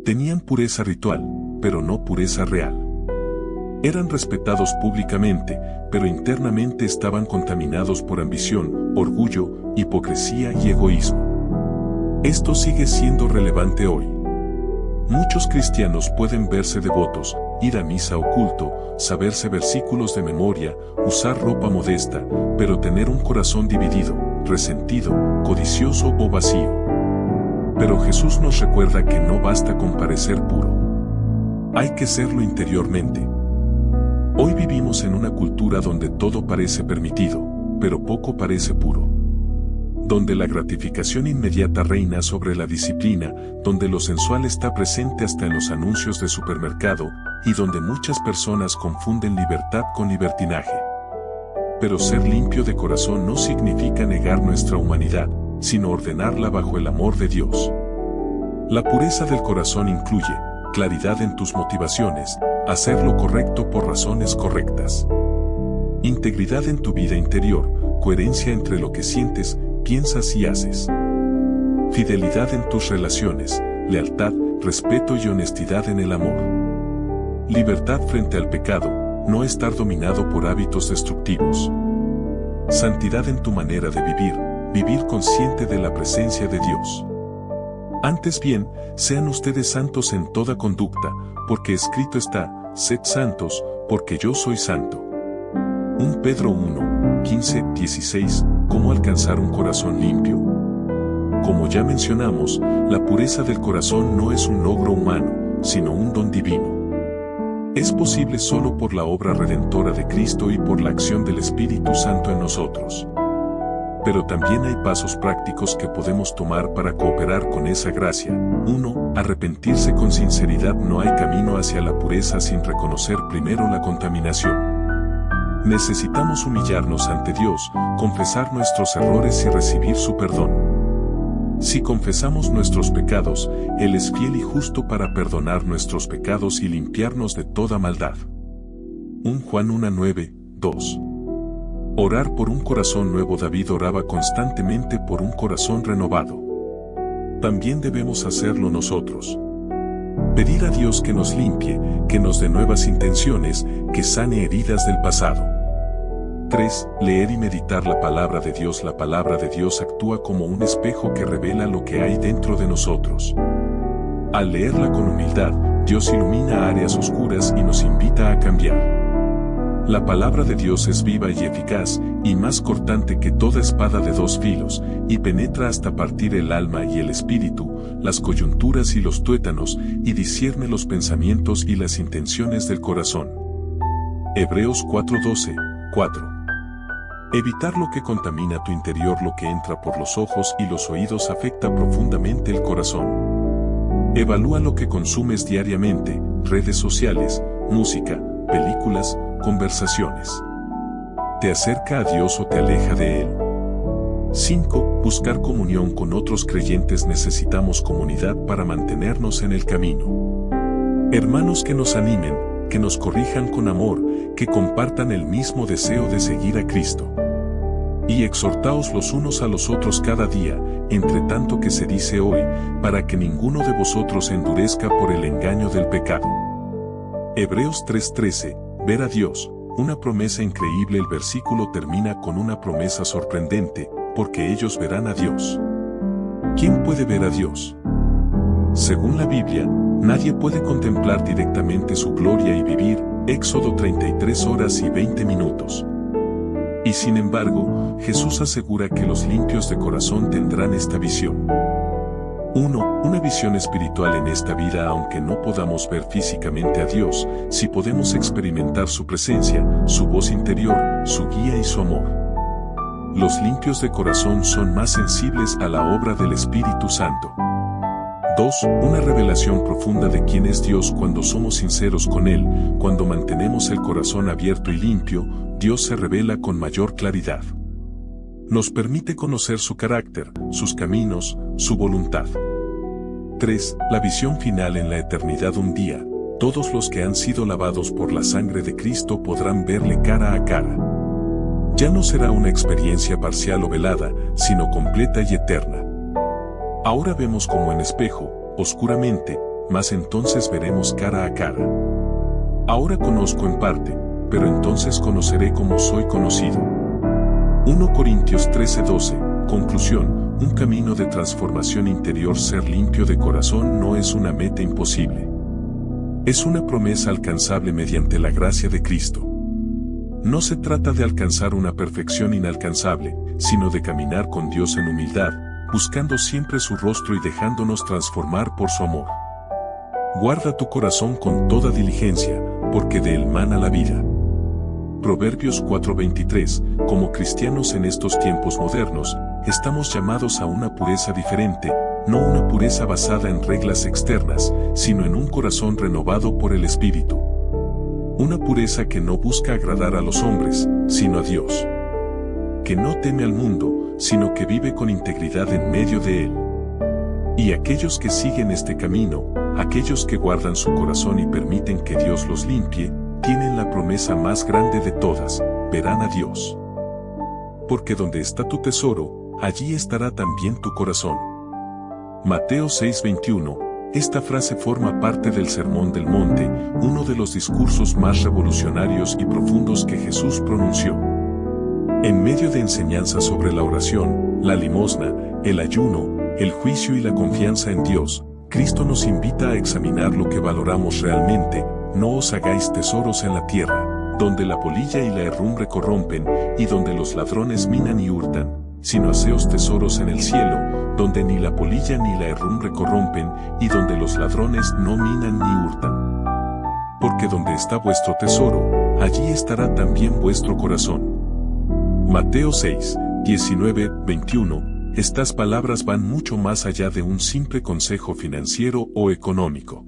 Tenían pureza ritual, pero no pureza real. Eran respetados públicamente, pero internamente estaban contaminados por ambición, orgullo, hipocresía y egoísmo. Esto sigue siendo relevante hoy. Muchos cristianos pueden verse devotos, ir a misa o culto, saberse versículos de memoria, usar ropa modesta, pero tener un corazón dividido, resentido, codicioso o vacío. Pero Jesús nos recuerda que no basta con parecer puro. Hay que serlo interiormente. Hoy vivimos en una cultura donde todo parece permitido, pero poco parece puro. Donde la gratificación inmediata reina sobre la disciplina, donde lo sensual está presente hasta en los anuncios de supermercado, y donde muchas personas confunden libertad con libertinaje. Pero ser limpio de corazón no significa negar nuestra humanidad, sino ordenarla bajo el amor de Dios. La pureza del corazón incluye claridad en tus motivaciones, hacer lo correcto por razones correctas. Integridad en tu vida interior, coherencia entre lo que sientes, piensas y haces. Fidelidad en tus relaciones, lealtad, respeto y honestidad en el amor. Libertad frente al pecado, no estar dominado por hábitos destructivos. Santidad en tu manera de vivir, vivir consciente de la presencia de Dios. Antes bien, sean ustedes santos en toda conducta, porque escrito está: sed santos, porque yo soy santo. 1 Pedro 1, 15, 16. ¿Cómo alcanzar un corazón limpio? Como ya mencionamos, la pureza del corazón no es un logro humano, sino un don divino. Es posible solo por la obra redentora de Cristo y por la acción del Espíritu Santo en nosotros. Pero también hay pasos prácticos que podemos tomar para cooperar con esa gracia. 1. Arrepentirse con sinceridad. No hay camino hacia la pureza sin reconocer primero la contaminación. Necesitamos humillarnos ante Dios, confesar nuestros errores y recibir su perdón. Si confesamos nuestros pecados, Él es fiel y justo para perdonar nuestros pecados y limpiarnos de toda maldad. 1 Juan 1:9, 2. Orar por un corazón nuevo. David oraba constantemente por un corazón renovado. También debemos hacerlo nosotros. Pedir a Dios que nos limpie, que nos dé nuevas intenciones, que sane heridas del pasado. 3. Leer y meditar la palabra de Dios. La palabra de Dios actúa como un espejo que revela lo que hay dentro de nosotros. Al leerla con humildad, Dios ilumina áreas oscuras y nos invita a cambiar. La palabra de Dios es viva y eficaz, y más cortante que toda espada de dos filos, y penetra hasta partir el alma y el espíritu, las coyunturas y los tuétanos, y discierne los pensamientos y las intenciones del corazón. Hebreos 4:12, 4. Evitar lo que contamina tu interior. Lo que entra por los ojos y los oídos afecta profundamente el corazón. Evalúa lo que consumes diariamente: redes sociales, música, películas, conversaciones. ¿Te acerca a Dios o te aleja de Él? 5. Buscar comunión con otros creyentes. Necesitamos comunidad para mantenernos en el camino. Hermanos que nos animen, que nos corrijan con amor, que compartan el mismo deseo de seguir a Cristo. Y exhortaos los unos a los otros cada día, entre tanto que se dice hoy, para que ninguno de vosotros endurezca por el engaño del pecado. Hebreos 3:13, ver a Dios, una promesa increíble. El versículo termina con una promesa sorprendente, porque ellos verán a Dios. ¿Quién puede ver a Dios? Según la Biblia, nadie puede contemplar directamente su gloria y vivir. Éxodo 33 horas y 20 minutos. Y sin embargo, Jesús asegura que los limpios de corazón tendrán esta visión. 1. Una visión espiritual en esta vida. Aunque no podamos ver físicamente a Dios, sí podemos experimentar su presencia, su voz interior, su guía y su amor. Los limpios de corazón son más sensibles a la obra del Espíritu Santo. 2. Una revelación profunda de quién es Dios. Cuando somos sinceros con Él, cuando mantenemos el corazón abierto y limpio, Dios se revela con mayor claridad. Nos permite conocer su carácter, sus caminos, su voluntad. 3. La visión final en la eternidad. Un día, todos los que han sido lavados por la sangre de Cristo podrán verle cara a cara. Ya no será una experiencia parcial o velada, sino completa y eterna. Ahora vemos como en espejo, oscuramente, mas entonces veremos cara a cara. Ahora conozco en parte, pero entonces conoceré como soy conocido. 1 Corintios 13:12, conclusión, un camino de transformación interior. Ser limpio de corazón no es una meta imposible. Es una promesa alcanzable mediante la gracia de Cristo. No se trata de alcanzar una perfección inalcanzable, sino de caminar con Dios en humildad, buscando siempre su rostro y dejándonos transformar por su amor. Guarda tu corazón con toda diligencia, porque de él mana la vida. Proverbios 4:23, como cristianos en estos tiempos modernos, estamos llamados a una pureza diferente, no una pureza basada en reglas externas, sino en un corazón renovado por el Espíritu. Una pureza que no busca agradar a los hombres, sino a Dios. Que no teme al mundo, sino que vive con integridad en medio de él. Y aquellos que siguen este camino, aquellos que guardan su corazón y permiten que Dios los limpie, tienen la promesa más grande de todas, verán a Dios. Porque donde está tu tesoro, allí estará también tu corazón. Mateo 6:21, esta frase forma parte del Sermón del Monte, uno de los discursos más revolucionarios y profundos que Jesús pronunció. En medio de enseñanzas sobre la oración, la limosna, el ayuno, el juicio y la confianza en Dios, Cristo nos invita a examinar lo que valoramos realmente. No os hagáis tesoros en la tierra, donde la polilla y la herrumbre corrompen, y donde los ladrones minan y hurtan, sino haceos tesoros en el cielo, donde ni la polilla ni la herrumbre corrompen, y donde los ladrones no minan ni hurtan. Porque donde está vuestro tesoro, allí estará también vuestro corazón. Mateo 6, 19, 21. Estas palabras van mucho más allá de un simple consejo financiero o económico.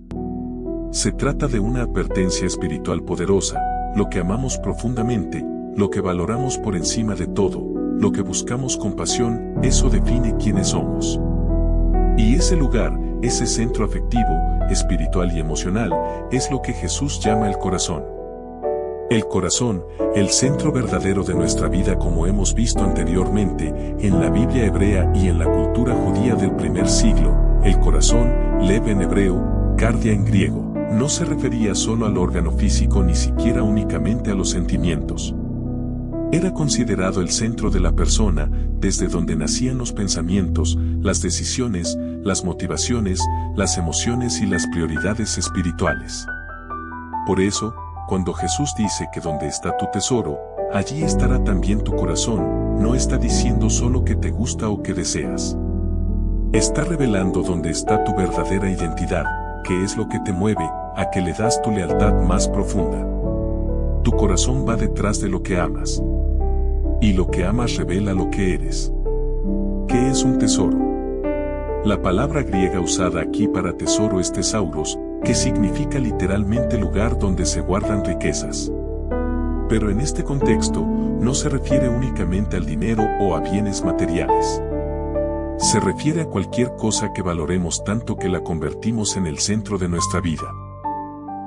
Se trata de una advertencia espiritual poderosa, lo que amamos profundamente, lo que valoramos por encima de todo, lo que buscamos con pasión, eso define quiénes somos. Y ese lugar, ese centro afectivo, espiritual y emocional, es lo que Jesús llama el corazón. El corazón, el centro verdadero de nuestra vida, como hemos visto anteriormente, en la Biblia hebrea y en la cultura judía del primer siglo, el corazón, lev en hebreo, cardia en griego, no se refería solo al órgano físico ni siquiera únicamente a los sentimientos. Era considerado el centro de la persona, desde donde nacían los pensamientos, las decisiones, las motivaciones, las emociones y las prioridades espirituales. Por eso, cuando Jesús dice que donde está tu tesoro, allí estará también tu corazón, no está diciendo solo que te gusta o que deseas. Está revelando dónde está tu verdadera identidad, qué es lo que te mueve, a qué le das tu lealtad más profunda. Tu corazón va detrás de lo que amas. Y lo que amas revela lo que eres. ¿Qué es un tesoro? La palabra griega usada aquí para tesoro es tesauros, que significa literalmente lugar donde se guardan riquezas. Pero en este contexto, no se refiere únicamente al dinero o a bienes materiales. Se refiere a cualquier cosa que valoremos tanto que la convertimos en el centro de nuestra vida.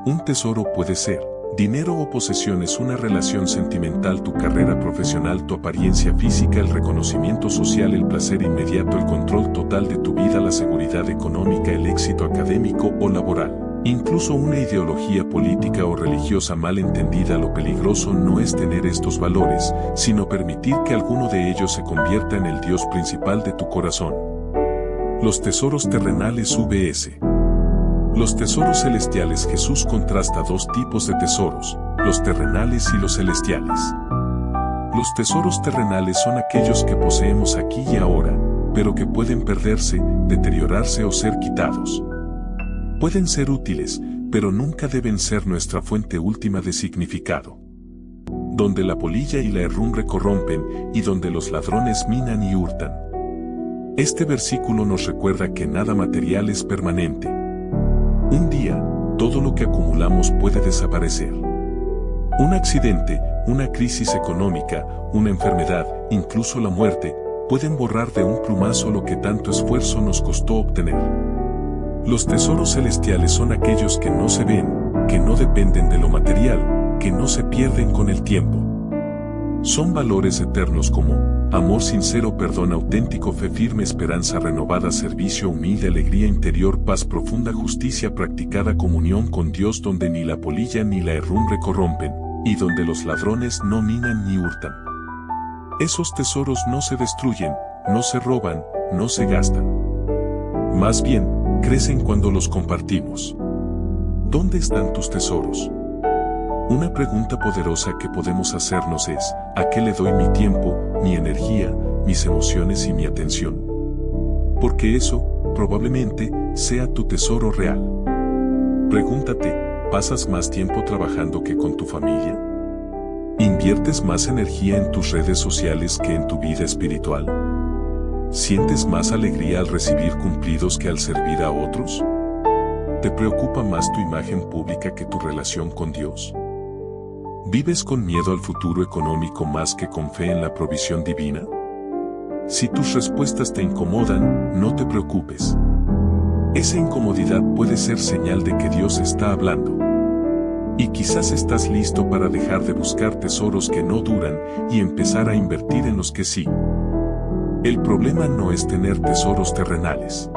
Un tesoro puede ser dinero o posesiones, una relación sentimental, tu carrera profesional, tu apariencia física, el reconocimiento social, el placer inmediato, el control total de tu vida, la seguridad económica, el éxito académico o laboral. Incluso una ideología política o religiosa mal entendida. Lo peligroso no es tener estos valores, sino permitir que alguno de ellos se convierta en el Dios principal de tu corazón. Los tesoros terrenales vs. Los tesoros celestiales. Jesús contrasta dos tipos de tesoros, los terrenales y los celestiales. Los tesoros terrenales son aquellos que poseemos aquí y ahora, pero que pueden perderse, deteriorarse o ser quitados. Pueden ser útiles, pero nunca deben ser nuestra fuente última de significado. Donde la polilla y la herrumbre corrompen, y donde los ladrones minan y hurtan. Este versículo nos recuerda que nada material es permanente. Un día, todo lo que acumulamos puede desaparecer. Un accidente, una crisis económica, una enfermedad, incluso la muerte, pueden borrar de un plumazo lo que tanto esfuerzo nos costó obtener. Los tesoros celestiales son aquellos que no se ven, que no dependen de lo material, que no se pierden con el tiempo. Son valores eternos como amor sincero, perdón auténtico, fe firme, esperanza renovada, servicio humilde, alegría interior, paz profunda, justicia practicada, comunión con Dios, donde ni la polilla ni la herrumbre corrompen, y donde los ladrones no minan ni hurtan. Esos tesoros no se destruyen, no se roban, no se gastan. Más bien, crecen cuando los compartimos. ¿Dónde están tus tesoros? Una pregunta poderosa que podemos hacernos es, ¿a qué le doy mi tiempo, mi energía, mis emociones y mi atención? Porque eso, probablemente, sea tu tesoro real. Pregúntate, ¿pasas más tiempo trabajando que con tu familia? ¿Inviertes más energía en tus redes sociales que en tu vida espiritual? ¿Sientes más alegría al recibir cumplidos que al servir a otros? ¿Te preocupa más tu imagen pública que tu relación con Dios? ¿Vives con miedo al futuro económico más que con fe en la provisión divina? Si tus respuestas te incomodan, no te preocupes. Esa incomodidad puede ser señal de que Dios está hablando. Y quizás estás listo para dejar de buscar tesoros que no duran y empezar a invertir en los que sí. El problema no es tener tesoros terrenales.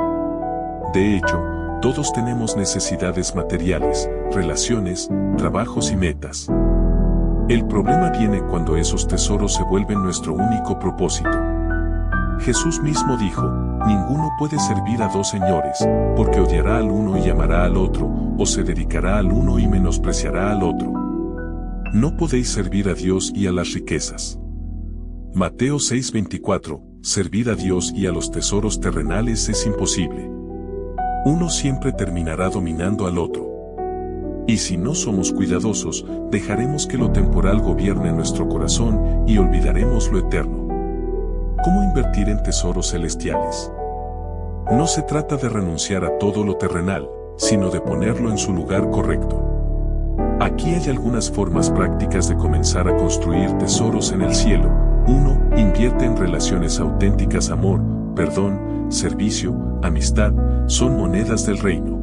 De hecho, todos tenemos necesidades materiales, relaciones, trabajos y metas. El problema viene cuando esos tesoros se vuelven nuestro único propósito. Jesús mismo dijo, ninguno puede servir a dos señores, porque odiará al uno y amará al otro, o se dedicará al uno y menospreciará al otro. No podéis servir a Dios y a las riquezas. Mateo 6:24, servir a Dios y a los tesoros terrenales es imposible. Uno siempre terminará dominando al otro. Y si no somos cuidadosos, dejaremos que lo temporal gobierne nuestro corazón y olvidaremos lo eterno. ¿Cómo invertir en tesoros celestiales? No se trata de renunciar a todo lo terrenal, sino de ponerlo en su lugar correcto. Aquí hay algunas formas prácticas de comenzar a construir tesoros en el cielo. 1. Invierte en relaciones auténticas. Amor, perdón, servicio, amistad, son monedas del reino.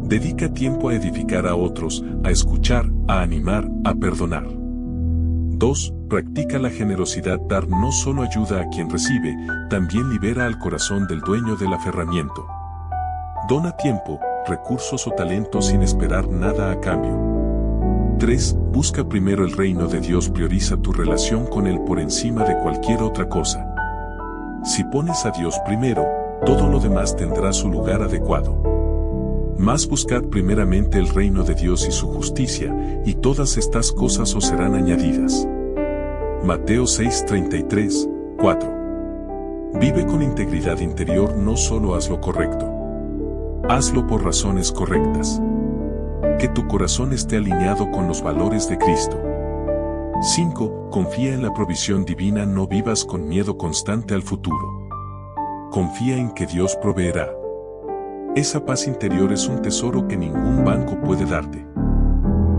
Dedica tiempo a edificar a otros, a escuchar, a animar, a perdonar. 2. Practica la generosidad. Dar no solo ayuda a quien recibe, también libera al corazón del dueño del aferramiento. Dona tiempo, recursos o talentos sin esperar nada a cambio. 3. Busca primero el reino de Dios. Prioriza tu relación con Él por encima de cualquier otra cosa. Si pones a Dios primero, todo lo demás tendrá su lugar adecuado. Mas buscad primeramente el reino de Dios y su justicia, y todas estas cosas os serán añadidas. Mateo 6:33, 4. Vive con integridad interior. No solo haz lo correcto. Hazlo por razones correctas. Que tu corazón esté alineado con los valores de Cristo. 5. Confía en la provisión divina. No vivas con miedo constante al futuro. Confía en que Dios proveerá. Esa paz interior es un tesoro que ningún banco puede darte.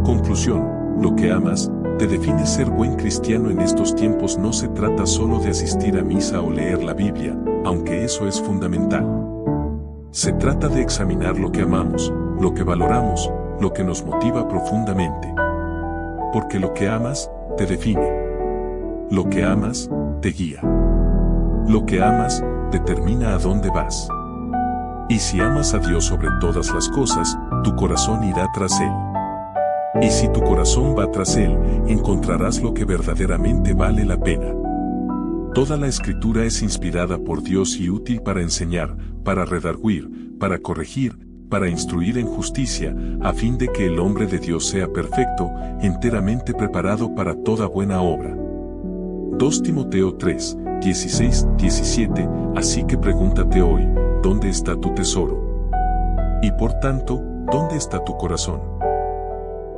Conclusión: lo que amas, te define ser buen cristiano en estos tiempos. No se trata solo de asistir a misa o leer la Biblia, aunque eso es fundamental. Se trata de examinar lo que amamos, lo que valoramos, lo que nos motiva profundamente. Porque lo que amas, te define. Lo que amas, te guía. Lo que amas, determina a dónde vas. Y si amas a Dios sobre todas las cosas, tu corazón irá tras Él. Y si tu corazón va tras Él, encontrarás lo que verdaderamente vale la pena. Toda la Escritura es inspirada por Dios y útil para enseñar, para redarguir, para corregir, para instruir en justicia, a fin de que el hombre de Dios sea perfecto, enteramente preparado para toda buena obra. 2 Timoteo 3, 16, 17, así que pregúntate hoy, ¿dónde está tu tesoro? Y por tanto, ¿dónde está tu corazón?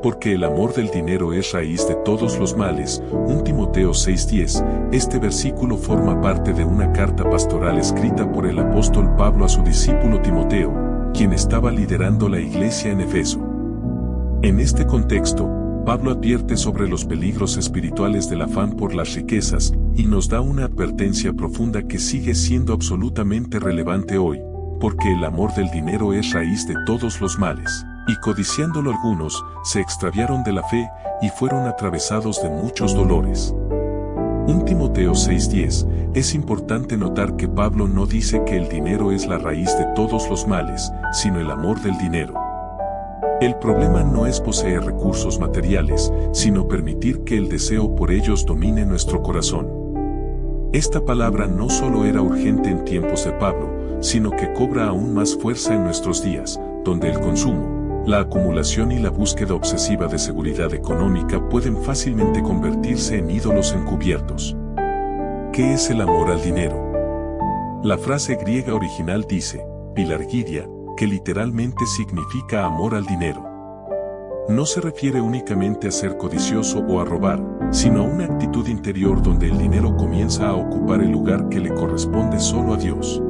Porque el amor del dinero es raíz de todos los males. 1 Timoteo 6:10, este versículo forma parte de una carta pastoral escrita por el apóstol Pablo a su discípulo Timoteo, quien estaba liderando la iglesia en Efeso. En este contexto, Pablo advierte sobre los peligros espirituales del afán por las riquezas, y nos da una advertencia profunda que sigue siendo absolutamente relevante hoy, porque el amor del dinero es raíz de todos los males. Y codiciándolo algunos, se extraviaron de la fe, y fueron atravesados de muchos dolores. 1 Timoteo 6:10, es importante notar que Pablo no dice que el dinero es la raíz de todos los males, sino el amor del dinero. El problema no es poseer recursos materiales, sino permitir que el deseo por ellos domine nuestro corazón. Esta palabra no solo era urgente en tiempos de Pablo, sino que cobra aún más fuerza en nuestros días, donde el consumo, la acumulación y la búsqueda obsesiva de seguridad económica pueden fácilmente convertirse en ídolos encubiertos. ¿Qué es el amor al dinero? La frase griega original dice, pilargidia, que literalmente significa amor al dinero. No se refiere únicamente a ser codicioso o a robar, sino a una actitud interior donde el dinero comienza a ocupar el lugar que le corresponde solo a Dios.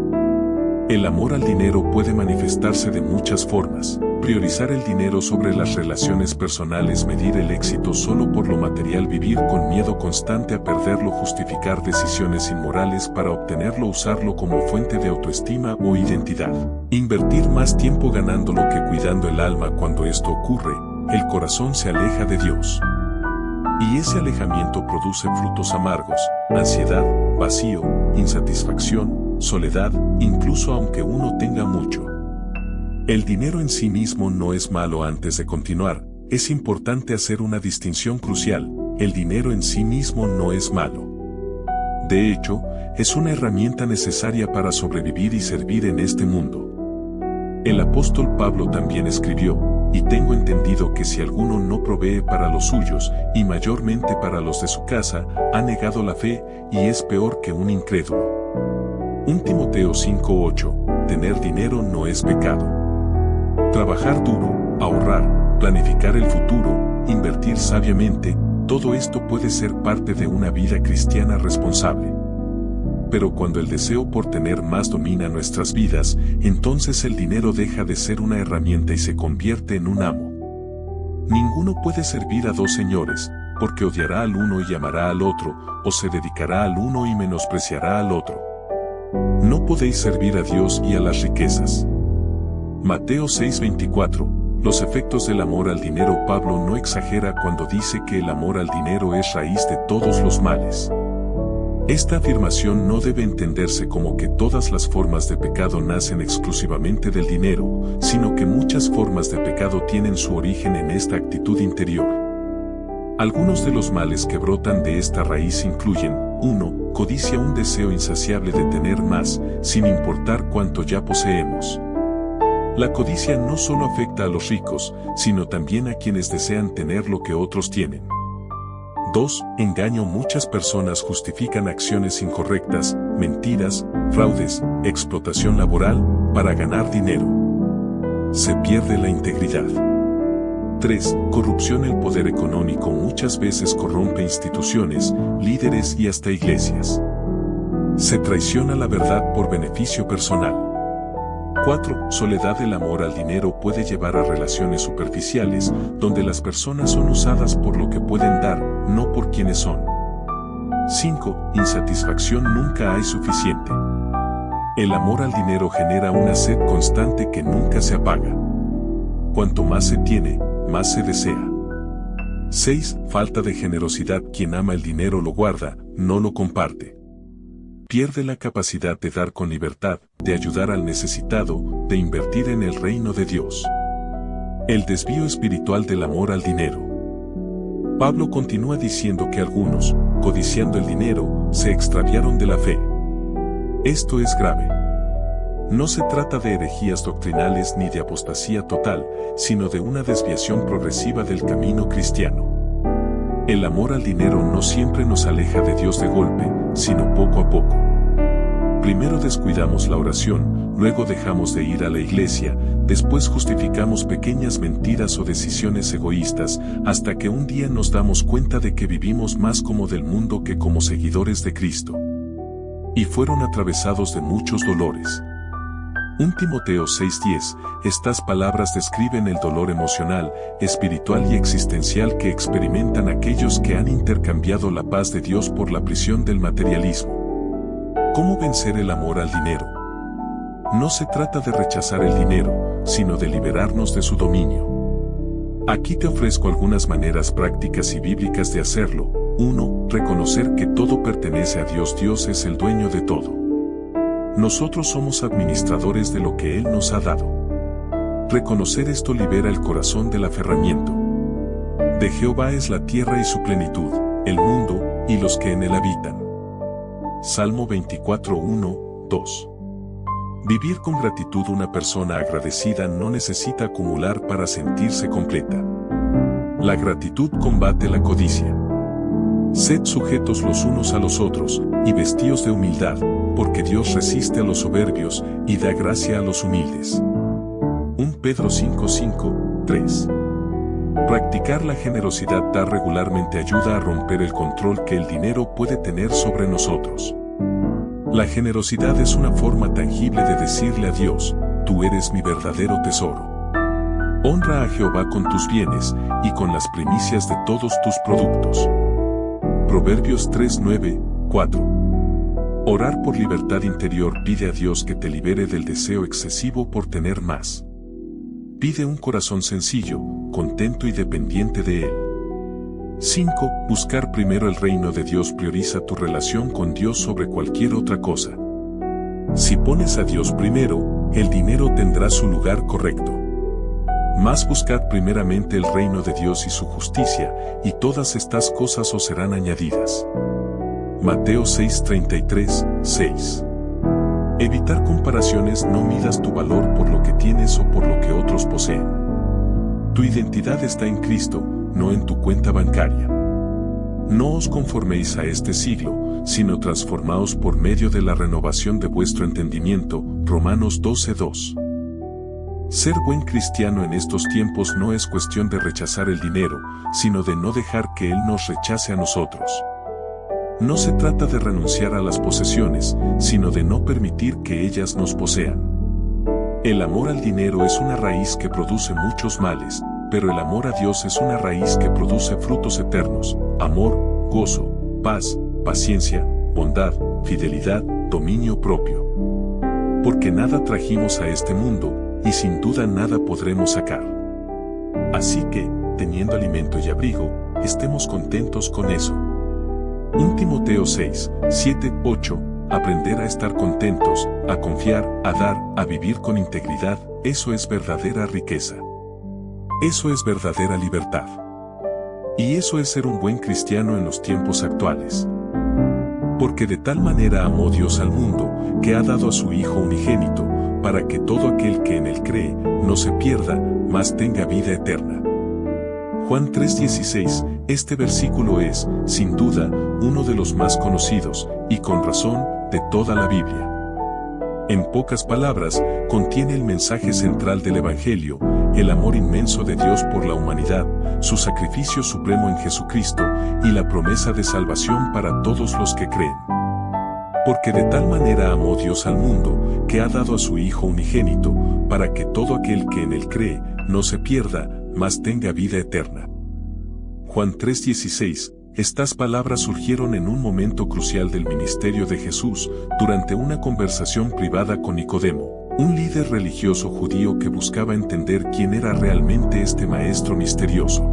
El amor al dinero puede manifestarse de muchas formas. Priorizar el dinero sobre las relaciones personales, medir el éxito solo por lo material, vivir con miedo constante a perderlo, justificar decisiones inmorales para obtenerlo, usarlo como fuente de autoestima o identidad. Invertir más tiempo ganándolo que cuidando el alma. Cuando esto ocurre, el corazón se aleja de Dios. Y ese alejamiento produce frutos amargos, ansiedad, vacío, insatisfacción, soledad, incluso aunque uno tenga mucho. El dinero en sí mismo no es malo. Antes de continuar, es importante hacer una distinción crucial. El dinero en sí mismo no es malo. De hecho, es una herramienta necesaria para sobrevivir y servir en este mundo. El apóstol Pablo también escribió, y tengo entendido que si alguno no provee para los suyos, y mayormente para los de su casa, ha negado la fe, y es peor que un incrédulo. 1 Timoteo 5:8, tener dinero no es pecado. Trabajar duro, ahorrar, planificar el futuro, invertir sabiamente, todo esto puede ser parte de una vida cristiana responsable. Pero cuando el deseo por tener más domina nuestras vidas, entonces el dinero deja de ser una herramienta y se convierte en un amo. Ninguno puede servir a dos señores, porque odiará al uno y amará al otro, o se dedicará al uno y menospreciará al otro. No podéis servir a Dios y a las riquezas. Mateo 6:24, los efectos del amor al dinero. Pablo no exagera cuando dice que el amor al dinero es raíz de todos los males. Esta afirmación no debe entenderse como que todas las formas de pecado nacen exclusivamente del dinero, sino que muchas formas de pecado tienen su origen en esta actitud interior. Algunos de los males que brotan de esta raíz incluyen: 1. Codicia, un deseo insaciable de tener más, sin importar cuánto ya poseemos. La codicia no solo afecta a los ricos, sino también a quienes desean tener lo que otros tienen. 2. Engaño. Muchas personas justifican acciones incorrectas, mentiras, fraudes, explotación laboral, para ganar dinero. Se pierde la integridad. 3. Corrupción. El poder económico muchas veces corrompe instituciones, líderes y hasta iglesias. Se traiciona la verdad por beneficio personal. 4. Soledad. El amor al dinero puede llevar a relaciones superficiales, donde las personas son usadas por lo que pueden dar, no por quienes son. 5. Insatisfacción. Nunca hay suficiente. El amor al dinero genera una sed constante que nunca se apaga. Cuanto más se tiene, más se desea. 6. Falta de generosidad. Quien ama el dinero lo guarda, no lo comparte. Pierde la capacidad de dar con libertad, de ayudar al necesitado, de invertir en el reino de Dios. El desvío espiritual del amor al dinero. Pablo continúa diciendo que algunos, codiciando el dinero, se extraviaron de la fe. Esto es grave. No se trata de herejías doctrinales ni de apostasía total, sino de una desviación progresiva del camino cristiano. El amor al dinero no siempre nos aleja de Dios de golpe, sino poco a poco. Primero descuidamos la oración, luego dejamos de ir a la iglesia, después justificamos pequeñas mentiras o decisiones egoístas, hasta que un día nos damos cuenta de que vivimos más como del mundo que como seguidores de Cristo. Y fueron atravesados de muchos dolores. 1 Timoteo 6:10, estas palabras describen el dolor emocional, espiritual y existencial que experimentan aquellos que han intercambiado la paz de Dios por la prisión del materialismo. ¿Cómo vencer el amor al dinero? No se trata de rechazar el dinero, sino de liberarnos de su dominio. Aquí te ofrezco algunas maneras prácticas y bíblicas de hacerlo. 1. Reconocer que todo pertenece a Dios. Dios es el dueño de todo. Nosotros somos administradores de lo que Él nos ha dado. Reconocer esto libera el corazón del aferramiento. De Jehová es la tierra y su plenitud, el mundo, y los que en él habitan. Salmo 24:1-2. Vivir con gratitud. Una persona agradecida no necesita acumular para sentirse completa. La gratitud combate la codicia. Sed sujetos los unos a los otros, y vestíos de humildad, porque Dios resiste a los soberbios, y da gracia a los humildes. 1 Pedro 5:5-3. Practicar la generosidad. Dar regularmente ayuda a romper el control que el dinero puede tener sobre nosotros. La generosidad es una forma tangible de decirle a Dios, tú eres mi verdadero tesoro. Honra a Jehová con tus bienes, y con las primicias de todos tus productos. Proverbios 3:9-4. Orar por libertad interior. Pide a Dios que te libere del deseo excesivo por tener más. Pide un corazón sencillo, contento y dependiente de Él. 5. Buscar primero el reino de Dios. Prioriza tu relación con Dios sobre cualquier otra cosa. Si pones a Dios primero, el dinero tendrá su lugar correcto. Mas buscad primeramente el reino de Dios y su justicia, y todas estas cosas os serán añadidas. Mateo 6:33-6. Evitar comparaciones. No midas tu valor por lo que tienes o por lo que otros poseen. Tu identidad está en Cristo, no en tu cuenta bancaria. No os conforméis a este siglo, sino transformaos por medio de la renovación de vuestro entendimiento. Romanos 12:2. Ser buen cristiano en estos tiempos no es cuestión de rechazar el dinero, sino de no dejar que Él nos rechace a nosotros. No se trata de renunciar a las posesiones, sino de no permitir que ellas nos posean. El amor al dinero es una raíz que produce muchos males, pero el amor a Dios es una raíz que produce frutos eternos: amor, gozo, paz, paciencia, bondad, fidelidad, dominio propio. Porque nada trajimos a este mundo, y sin duda nada podremos sacar. Así que, teniendo alimento y abrigo, estemos contentos con eso. 1 Timoteo 6:7-8. Aprender a estar contentos, a confiar, a dar, a vivir con integridad, eso es verdadera riqueza. Eso es verdadera libertad. Y eso es ser un buen cristiano en los tiempos actuales. Porque de tal manera amó Dios al mundo, que ha dado a su Hijo unigénito, para que todo aquel que en él cree, no se pierda, mas tenga vida eterna. Juan 3:16, este versículo es, sin duda, uno de los más conocidos, y con razón, de toda la Biblia. En pocas palabras, contiene el mensaje central del Evangelio, el amor inmenso de Dios por la humanidad, su sacrificio supremo en Jesucristo, y la promesa de salvación para todos los que creen. Porque de tal manera amó Dios al mundo, que ha dado a su Hijo unigénito, para que todo aquel que en él cree, no se pierda, mas tenga vida eterna. Juan 3:16, Estas palabras surgieron en un momento crucial del ministerio de Jesús, durante una conversación privada con Nicodemo, un líder religioso judío que buscaba entender quién era realmente este maestro misterioso.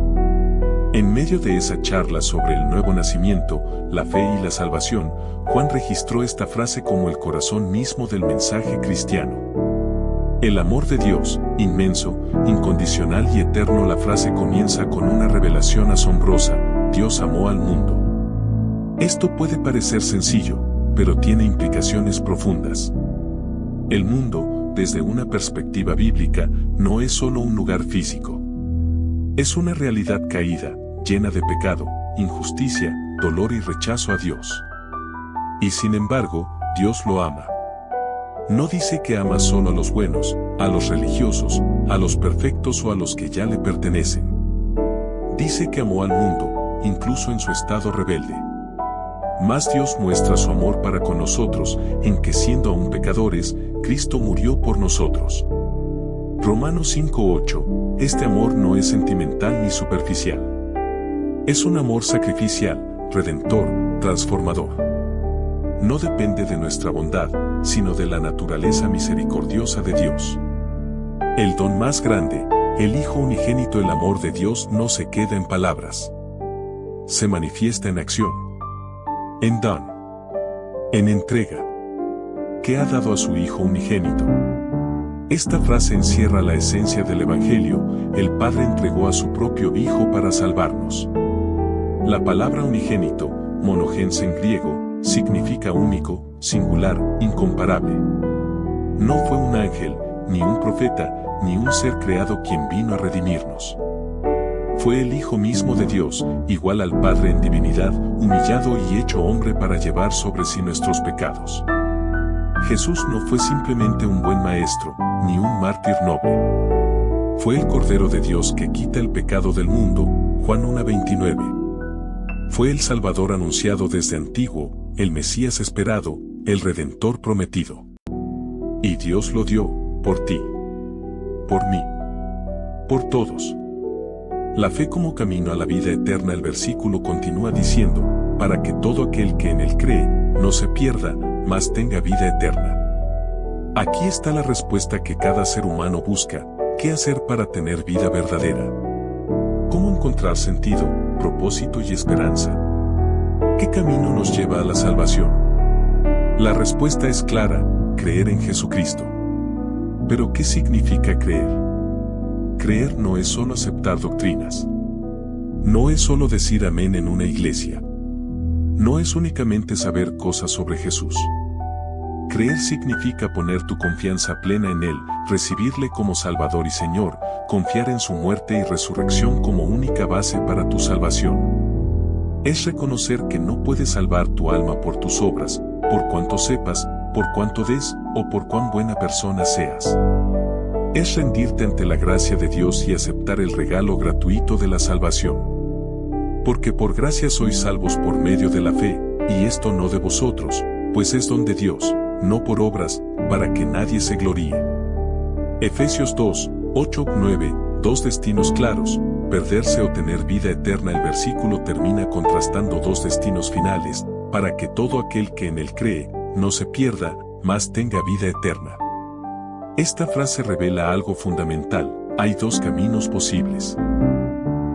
En medio de esa charla sobre el nuevo nacimiento, la fe y la salvación, Juan registró esta frase como el corazón mismo del mensaje cristiano. El amor de Dios, inmenso, incondicional y eterno. La frase comienza con una revelación asombrosa: Dios amó al mundo. Esto puede parecer sencillo, pero tiene implicaciones profundas. El mundo, desde una perspectiva bíblica, no es solo un lugar físico. Es una realidad caída, llena de pecado, injusticia, dolor y rechazo a Dios. Y sin embargo, Dios lo ama. No dice que ama solo a los buenos, a los religiosos, a los perfectos o a los que ya le pertenecen. Dice que amó al mundo, incluso en su estado rebelde. Mas Dios muestra su amor para con nosotros, en que siendo aún pecadores, Cristo murió por nosotros. Romanos 5:8, este amor no es sentimental ni superficial. Es un amor sacrificial, redentor, transformador. No depende de nuestra bondad, sino de la naturaleza misericordiosa de Dios. El don más grande, el Hijo unigénito. El amor de Dios no se queda en palabras. Se manifiesta en acción. En don. En entrega. ¿Qué ha dado a su Hijo unigénito? Esta frase encierra la esencia del Evangelio: el Padre entregó a su propio Hijo para salvarnos. La palabra unigénito, monogens en griego, significa único, singular, incomparable. No fue un ángel, ni un profeta, ni un ser creado quien vino a redimirnos. Fue el Hijo mismo de Dios, igual al Padre en divinidad, humillado y hecho hombre para llevar sobre sí nuestros pecados. Jesús no fue simplemente un buen maestro, ni un mártir noble. Fue el Cordero de Dios que quita el pecado del mundo, Juan 1:29. Fue el Salvador anunciado desde antiguo, el Mesías esperado, el Redentor prometido. Y Dios lo dio, por ti, por mí, por todos. La fe como camino a la vida eterna. El versículo continúa diciendo: para que todo aquel que en él cree, no se pierda, mas tenga vida eterna. Aquí está la respuesta que cada ser humano busca: ¿qué hacer para tener vida verdadera? ¿Cómo encontrar sentido, propósito y esperanza? ¿Qué camino nos lleva a la salvación? La respuesta es clara: creer en Jesucristo. ¿Pero qué significa creer? Creer no es solo aceptar doctrinas. No es solo decir amén en una iglesia. No es únicamente saber cosas sobre Jesús. Creer significa poner tu confianza plena en Él, recibirle como Salvador y Señor, confiar en su muerte y resurrección como única base para tu salvación. Es reconocer que no puedes salvar tu alma por tus obras, por cuanto sepas, por cuanto des, o por cuán buena persona seas. Es rendirte ante la gracia de Dios y aceptar el regalo gratuito de la salvación. Porque por gracia sois salvos por medio de la fe, y esto no de vosotros, pues es don de Dios, no por obras, para que nadie se gloríe. Efesios 2:8-9, dos destinos claros: perderse o tener vida eterna. El versículo termina contrastando dos destinos finales: para que todo aquel que en él cree, no se pierda, mas tenga vida eterna. Esta frase revela algo fundamental: hay dos caminos posibles.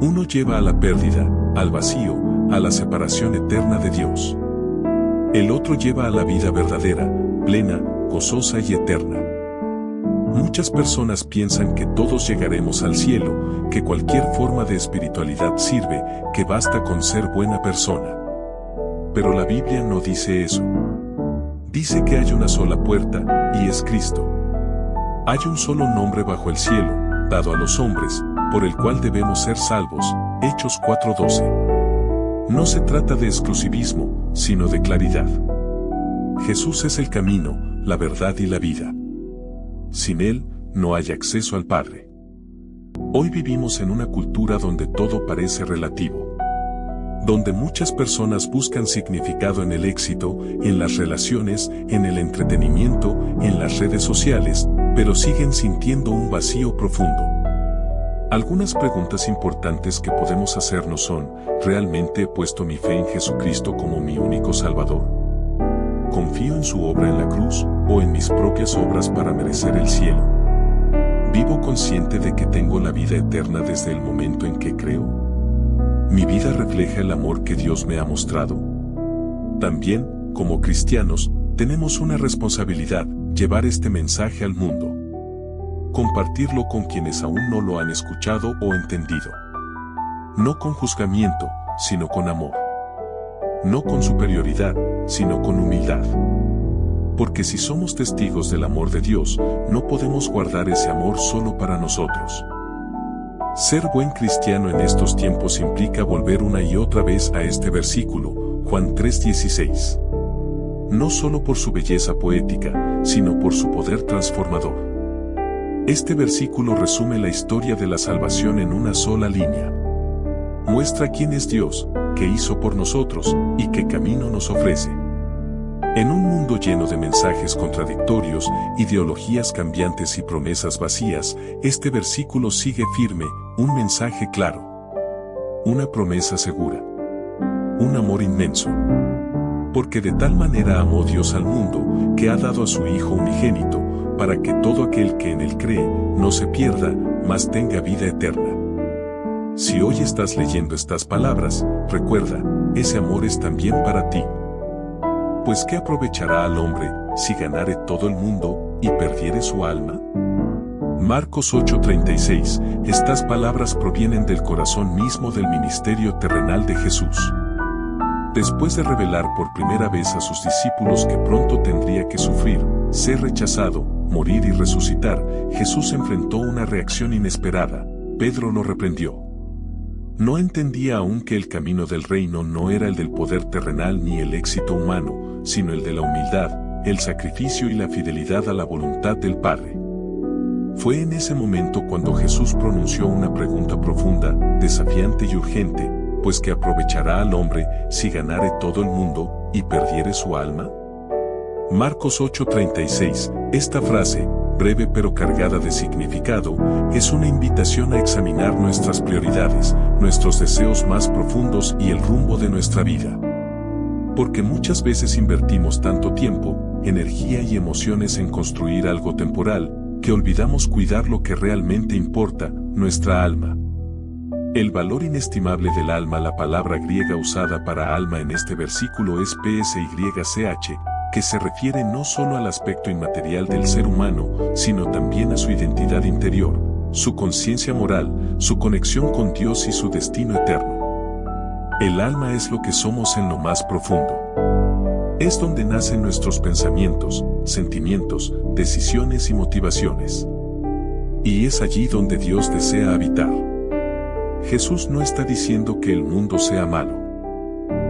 Uno lleva a la pérdida, al vacío, a la separación eterna de Dios. El otro lleva a la vida verdadera, plena, gozosa y eterna. Muchas personas piensan que todos llegaremos al cielo, que cualquier forma de espiritualidad sirve, que basta con ser buena persona. Pero la Biblia no dice eso. Dice que hay una sola puerta, y es Cristo. Hay un solo nombre bajo el cielo, dado a los hombres, por el cual debemos ser salvos. Hechos 4:12. No se trata de exclusivismo, sino de claridad. Jesús es el camino, la verdad y la vida. Sin Él, no hay acceso al Padre. Hoy vivimos en una cultura donde todo parece relativo. Donde muchas personas buscan significado en el éxito, en las relaciones, en el entretenimiento, en las redes sociales, pero siguen sintiendo un vacío profundo. Algunas preguntas importantes que podemos hacernos son: ¿realmente he puesto mi fe en Jesucristo como mi único Salvador? ¿Confío en su obra en la cruz o en mis propias obras para merecer el cielo? ¿Vivo consciente de que tengo la vida eterna desde el momento en que creo? ¿Mi vida refleja el amor que Dios me ha mostrado? También, como cristianos, tenemos una responsabilidad: llevar este mensaje al mundo. Compartirlo con quienes aún no lo han escuchado o entendido. No con juzgamiento, sino con amor. No con superioridad, sino con humildad. Porque si somos testigos del amor de Dios, no podemos guardar ese amor solo para nosotros. Ser buen cristiano en estos tiempos implica volver una y otra vez a este versículo, Juan 3:16. No solo por su belleza poética, sino por su poder transformador. Este versículo resume la historia de la salvación en una sola línea. Muestra quién es Dios, qué hizo por nosotros y qué camino nos ofrece. En un mundo lleno de mensajes contradictorios, ideologías cambiantes y promesas vacías, este versículo sigue firme, un mensaje claro. Una promesa segura. Un amor inmenso. Porque de tal manera amó Dios al mundo, que ha dado a su Hijo unigénito, para que todo aquel que en él cree, no se pierda, mas tenga vida eterna. Si hoy estás leyendo estas palabras, recuerda, ese amor es también para ti. Pues ¿qué aprovechará al hombre, si ganare todo el mundo, y perdiere su alma? Marcos 8:36, estas palabras provienen del corazón mismo del ministerio terrenal de Jesús. Después de revelar por primera vez a sus discípulos que pronto tendría que sufrir, ser rechazado, morir y resucitar, Jesús enfrentó una reacción inesperada. Pedro lo reprendió. No entendía aún que el camino del reino no era el del poder terrenal ni el éxito humano, sino el de la humildad, el sacrificio y la fidelidad a la voluntad del Padre. Fue en ese momento cuando Jesús pronunció una pregunta profunda, desafiante y urgente: pues ¿qué aprovechará al hombre si ganare todo el mundo y perdiere su alma? Marcos 8:36, esta frase, breve pero cargada de significado, es una invitación a examinar nuestras prioridades, nuestros deseos más profundos y el rumbo de nuestra vida. Porque muchas veces invertimos tanto tiempo, energía y emociones en construir algo temporal, que olvidamos cuidar lo que realmente importa, nuestra alma. El valor inestimable del alma. La palabra griega usada para alma en este versículo es psyche, que se refiere no solo al aspecto inmaterial del ser humano, sino también a su identidad interior, su conciencia moral, su conexión con Dios y su destino eterno. El alma es lo que somos en lo más profundo. Es donde nacen nuestros pensamientos, sentimientos, decisiones y motivaciones. Y es allí donde Dios desea habitar. Jesús no está diciendo que el mundo sea malo.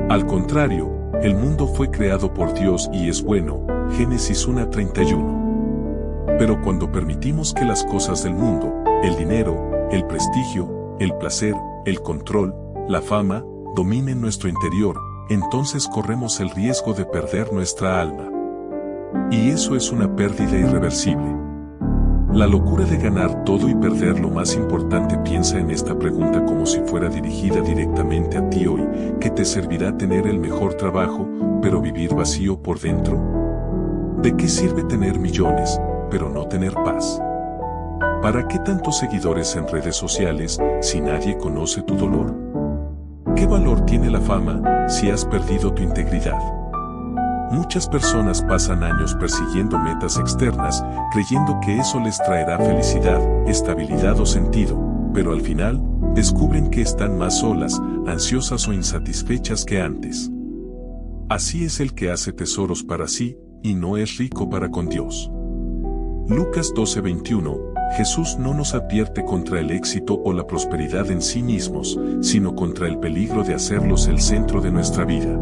Al contrario, el mundo fue creado por Dios y es bueno, Génesis 1:31. Pero cuando permitimos que las cosas del mundo, el dinero, el prestigio, el placer, el control, la fama, dominen nuestro interior, entonces corremos el riesgo de perder nuestra alma. Y eso es una pérdida irreversible. La locura de ganar todo y perder lo más importante. Piensa en esta pregunta como si fuera dirigida directamente a ti hoy: ¿qué te servirá tener el mejor trabajo, pero vivir vacío por dentro? ¿De qué sirve tener millones, pero no tener paz? ¿Para qué tantos seguidores en redes sociales, si nadie conoce tu dolor? ¿Qué valor tiene la fama, si has perdido tu integridad? Muchas personas pasan años persiguiendo metas externas, creyendo que eso les traerá felicidad, estabilidad o sentido, pero al final, descubren que están más solas, ansiosas o insatisfechas que antes. Así es el que hace tesoros para sí, y no es rico para con Dios. Lucas 12:21, Jesús no nos advierte contra el éxito o la prosperidad en sí mismos, sino contra el peligro de hacerlos el centro de nuestra vida.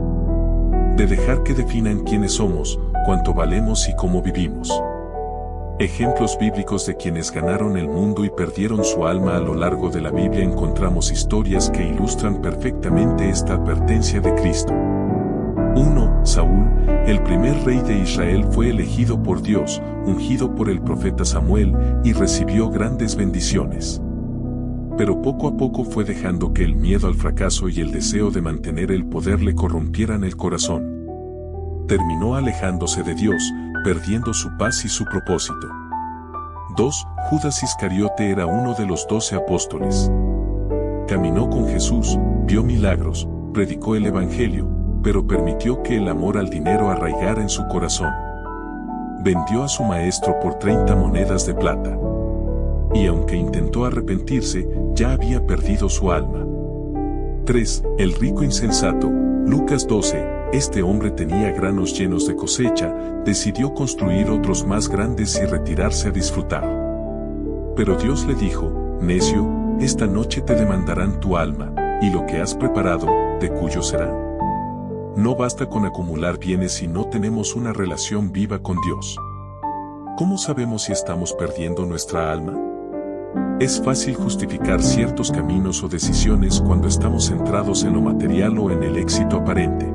De dejar que definan quiénes somos, cuánto valemos y cómo vivimos. Ejemplos bíblicos de quienes ganaron el mundo y perdieron su alma. A lo largo de la Biblia encontramos historias que ilustran perfectamente esta advertencia de Cristo. 1. Saúl, el primer rey de Israel, fue elegido por Dios, ungido por el profeta Samuel, y recibió grandes bendiciones. pero poco a poco fue dejando que el miedo al fracaso y el deseo de mantener el poder le corrompieran el corazón. Terminó alejándose de Dios, perdiendo su paz y su propósito. 2. Judas Iscariote era uno de los 12 apóstoles. Caminó con Jesús, vio milagros, predicó el Evangelio, pero permitió que el amor al dinero arraigara en su corazón. Vendió a su maestro por 30 monedas de plata. Y aunque intentó arrepentirse, ya había perdido su alma. 3. El rico insensato. Lucas 12. Este hombre tenía granos llenos de cosecha, decidió construir otros más grandes y retirarse a disfrutar. Pero Dios le dijo, necio, esta noche te demandarán tu alma, y lo que has preparado, ¿de cuyo será? No basta con acumular bienes si no tenemos una relación viva con Dios. ¿Cómo sabemos si estamos perdiendo nuestra alma? Es fácil justificar ciertos caminos o decisiones cuando estamos centrados en lo material o en el éxito aparente.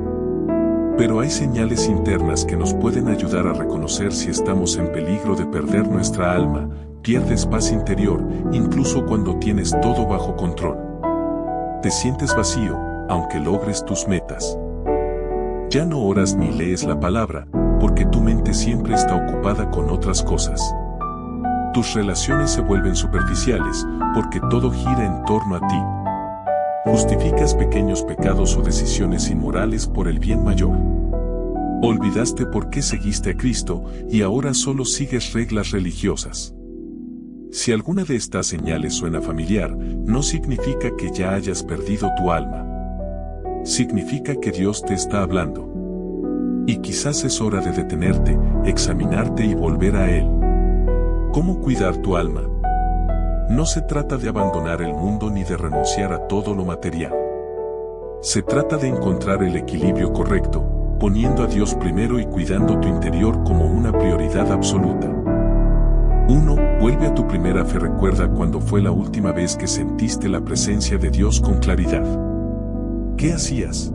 Pero hay señales internas que nos pueden ayudar a reconocer si estamos en peligro de perder nuestra alma. Pierdes paz interior, incluso cuando tienes todo bajo control. Te sientes vacío, aunque logres tus metas. Ya no oras ni lees la palabra, porque tu mente siempre está ocupada con otras cosas. Tus relaciones se vuelven superficiales, porque todo gira en torno a ti. Justificas pequeños pecados o decisiones inmorales por el bien mayor. Olvidaste por qué seguiste a Cristo y ahora solo sigues reglas religiosas. Si alguna de estas señales suena familiar, no significa que ya hayas perdido tu alma. Significa que Dios te está hablando. Y quizás es hora de detenerte, examinarte y volver a Él. ¿Cómo cuidar tu alma? No se trata de abandonar el mundo ni de renunciar a todo lo material. Se trata de encontrar el equilibrio correcto, poniendo a Dios primero y cuidando tu interior como una prioridad absoluta. 1. Vuelve a tu primera fe. Recuerda cuándo fue la última vez que sentiste la presencia de Dios con claridad. ¿Qué hacías?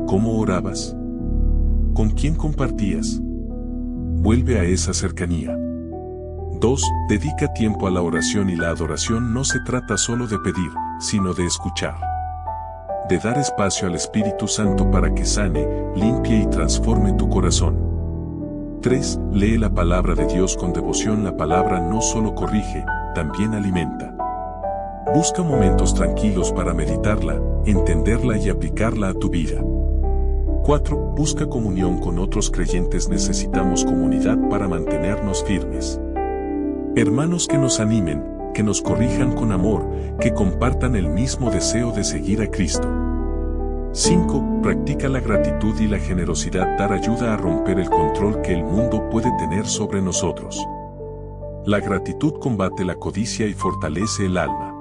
¿Cómo orabas? ¿Con quién compartías? Vuelve a esa cercanía. 2. Dedica tiempo a la oración y la adoración no se trata solo de pedir, sino de escuchar. De dar espacio al Espíritu Santo para que sane, limpie y transforme tu corazón. 3. Lee la palabra de Dios con devoción. La palabra no solo corrige, también alimenta. Busca momentos tranquilos para meditarla, entenderla y aplicarla a tu vida. 4. Busca comunión con otros creyentes. Necesitamos comunidad para mantenernos firmes. Hermanos que nos animen, que nos corrijan con amor, que compartan el mismo deseo de seguir a Cristo. 5. Practica la gratitud y la generosidad. Dar ayuda a romper el control que el mundo puede tener sobre nosotros. La gratitud combate la codicia y fortalece el alma.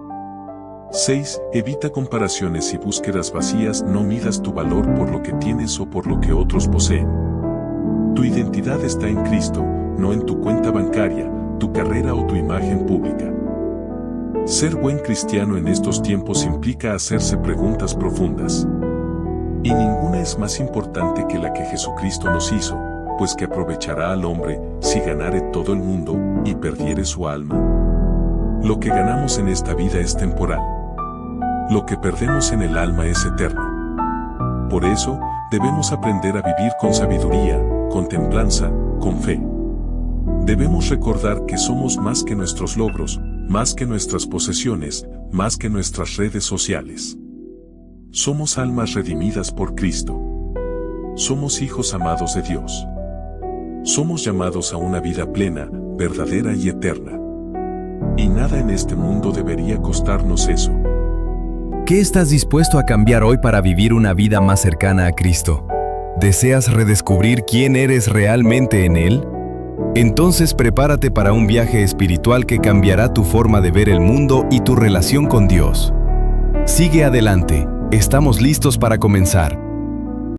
6. Evita comparaciones y búsquedas vacías. No midas tu valor por lo que tienes o por lo que otros poseen. Tu identidad está en Cristo, no en tu cuenta bancaria, tu carrera o tu imagen pública. Ser buen cristiano en estos tiempos implica hacerse preguntas profundas. Y ninguna es más importante que la que Jesucristo nos hizo, pues que aprovechará al hombre si ganare todo el mundo y perdiere su alma. Lo que ganamos en esta vida es temporal. Lo que perdemos en el alma es eterno. Por eso, debemos aprender a vivir con sabiduría, con templanza, con fe. Debemos recordar que somos más que nuestros logros, más que nuestras posesiones, más que nuestras redes sociales. Somos almas redimidas por Cristo. Somos hijos amados de Dios. Somos llamados a una vida plena, verdadera y eterna. Y nada en este mundo debería costarnos eso. ¿Qué estás dispuesto a cambiar hoy para vivir una vida más cercana a Cristo? ¿Deseas redescubrir quién eres realmente en Él? Entonces prepárate para un viaje espiritual que cambiará tu forma de ver el mundo y tu relación con Dios. Sigue adelante, estamos listos para comenzar.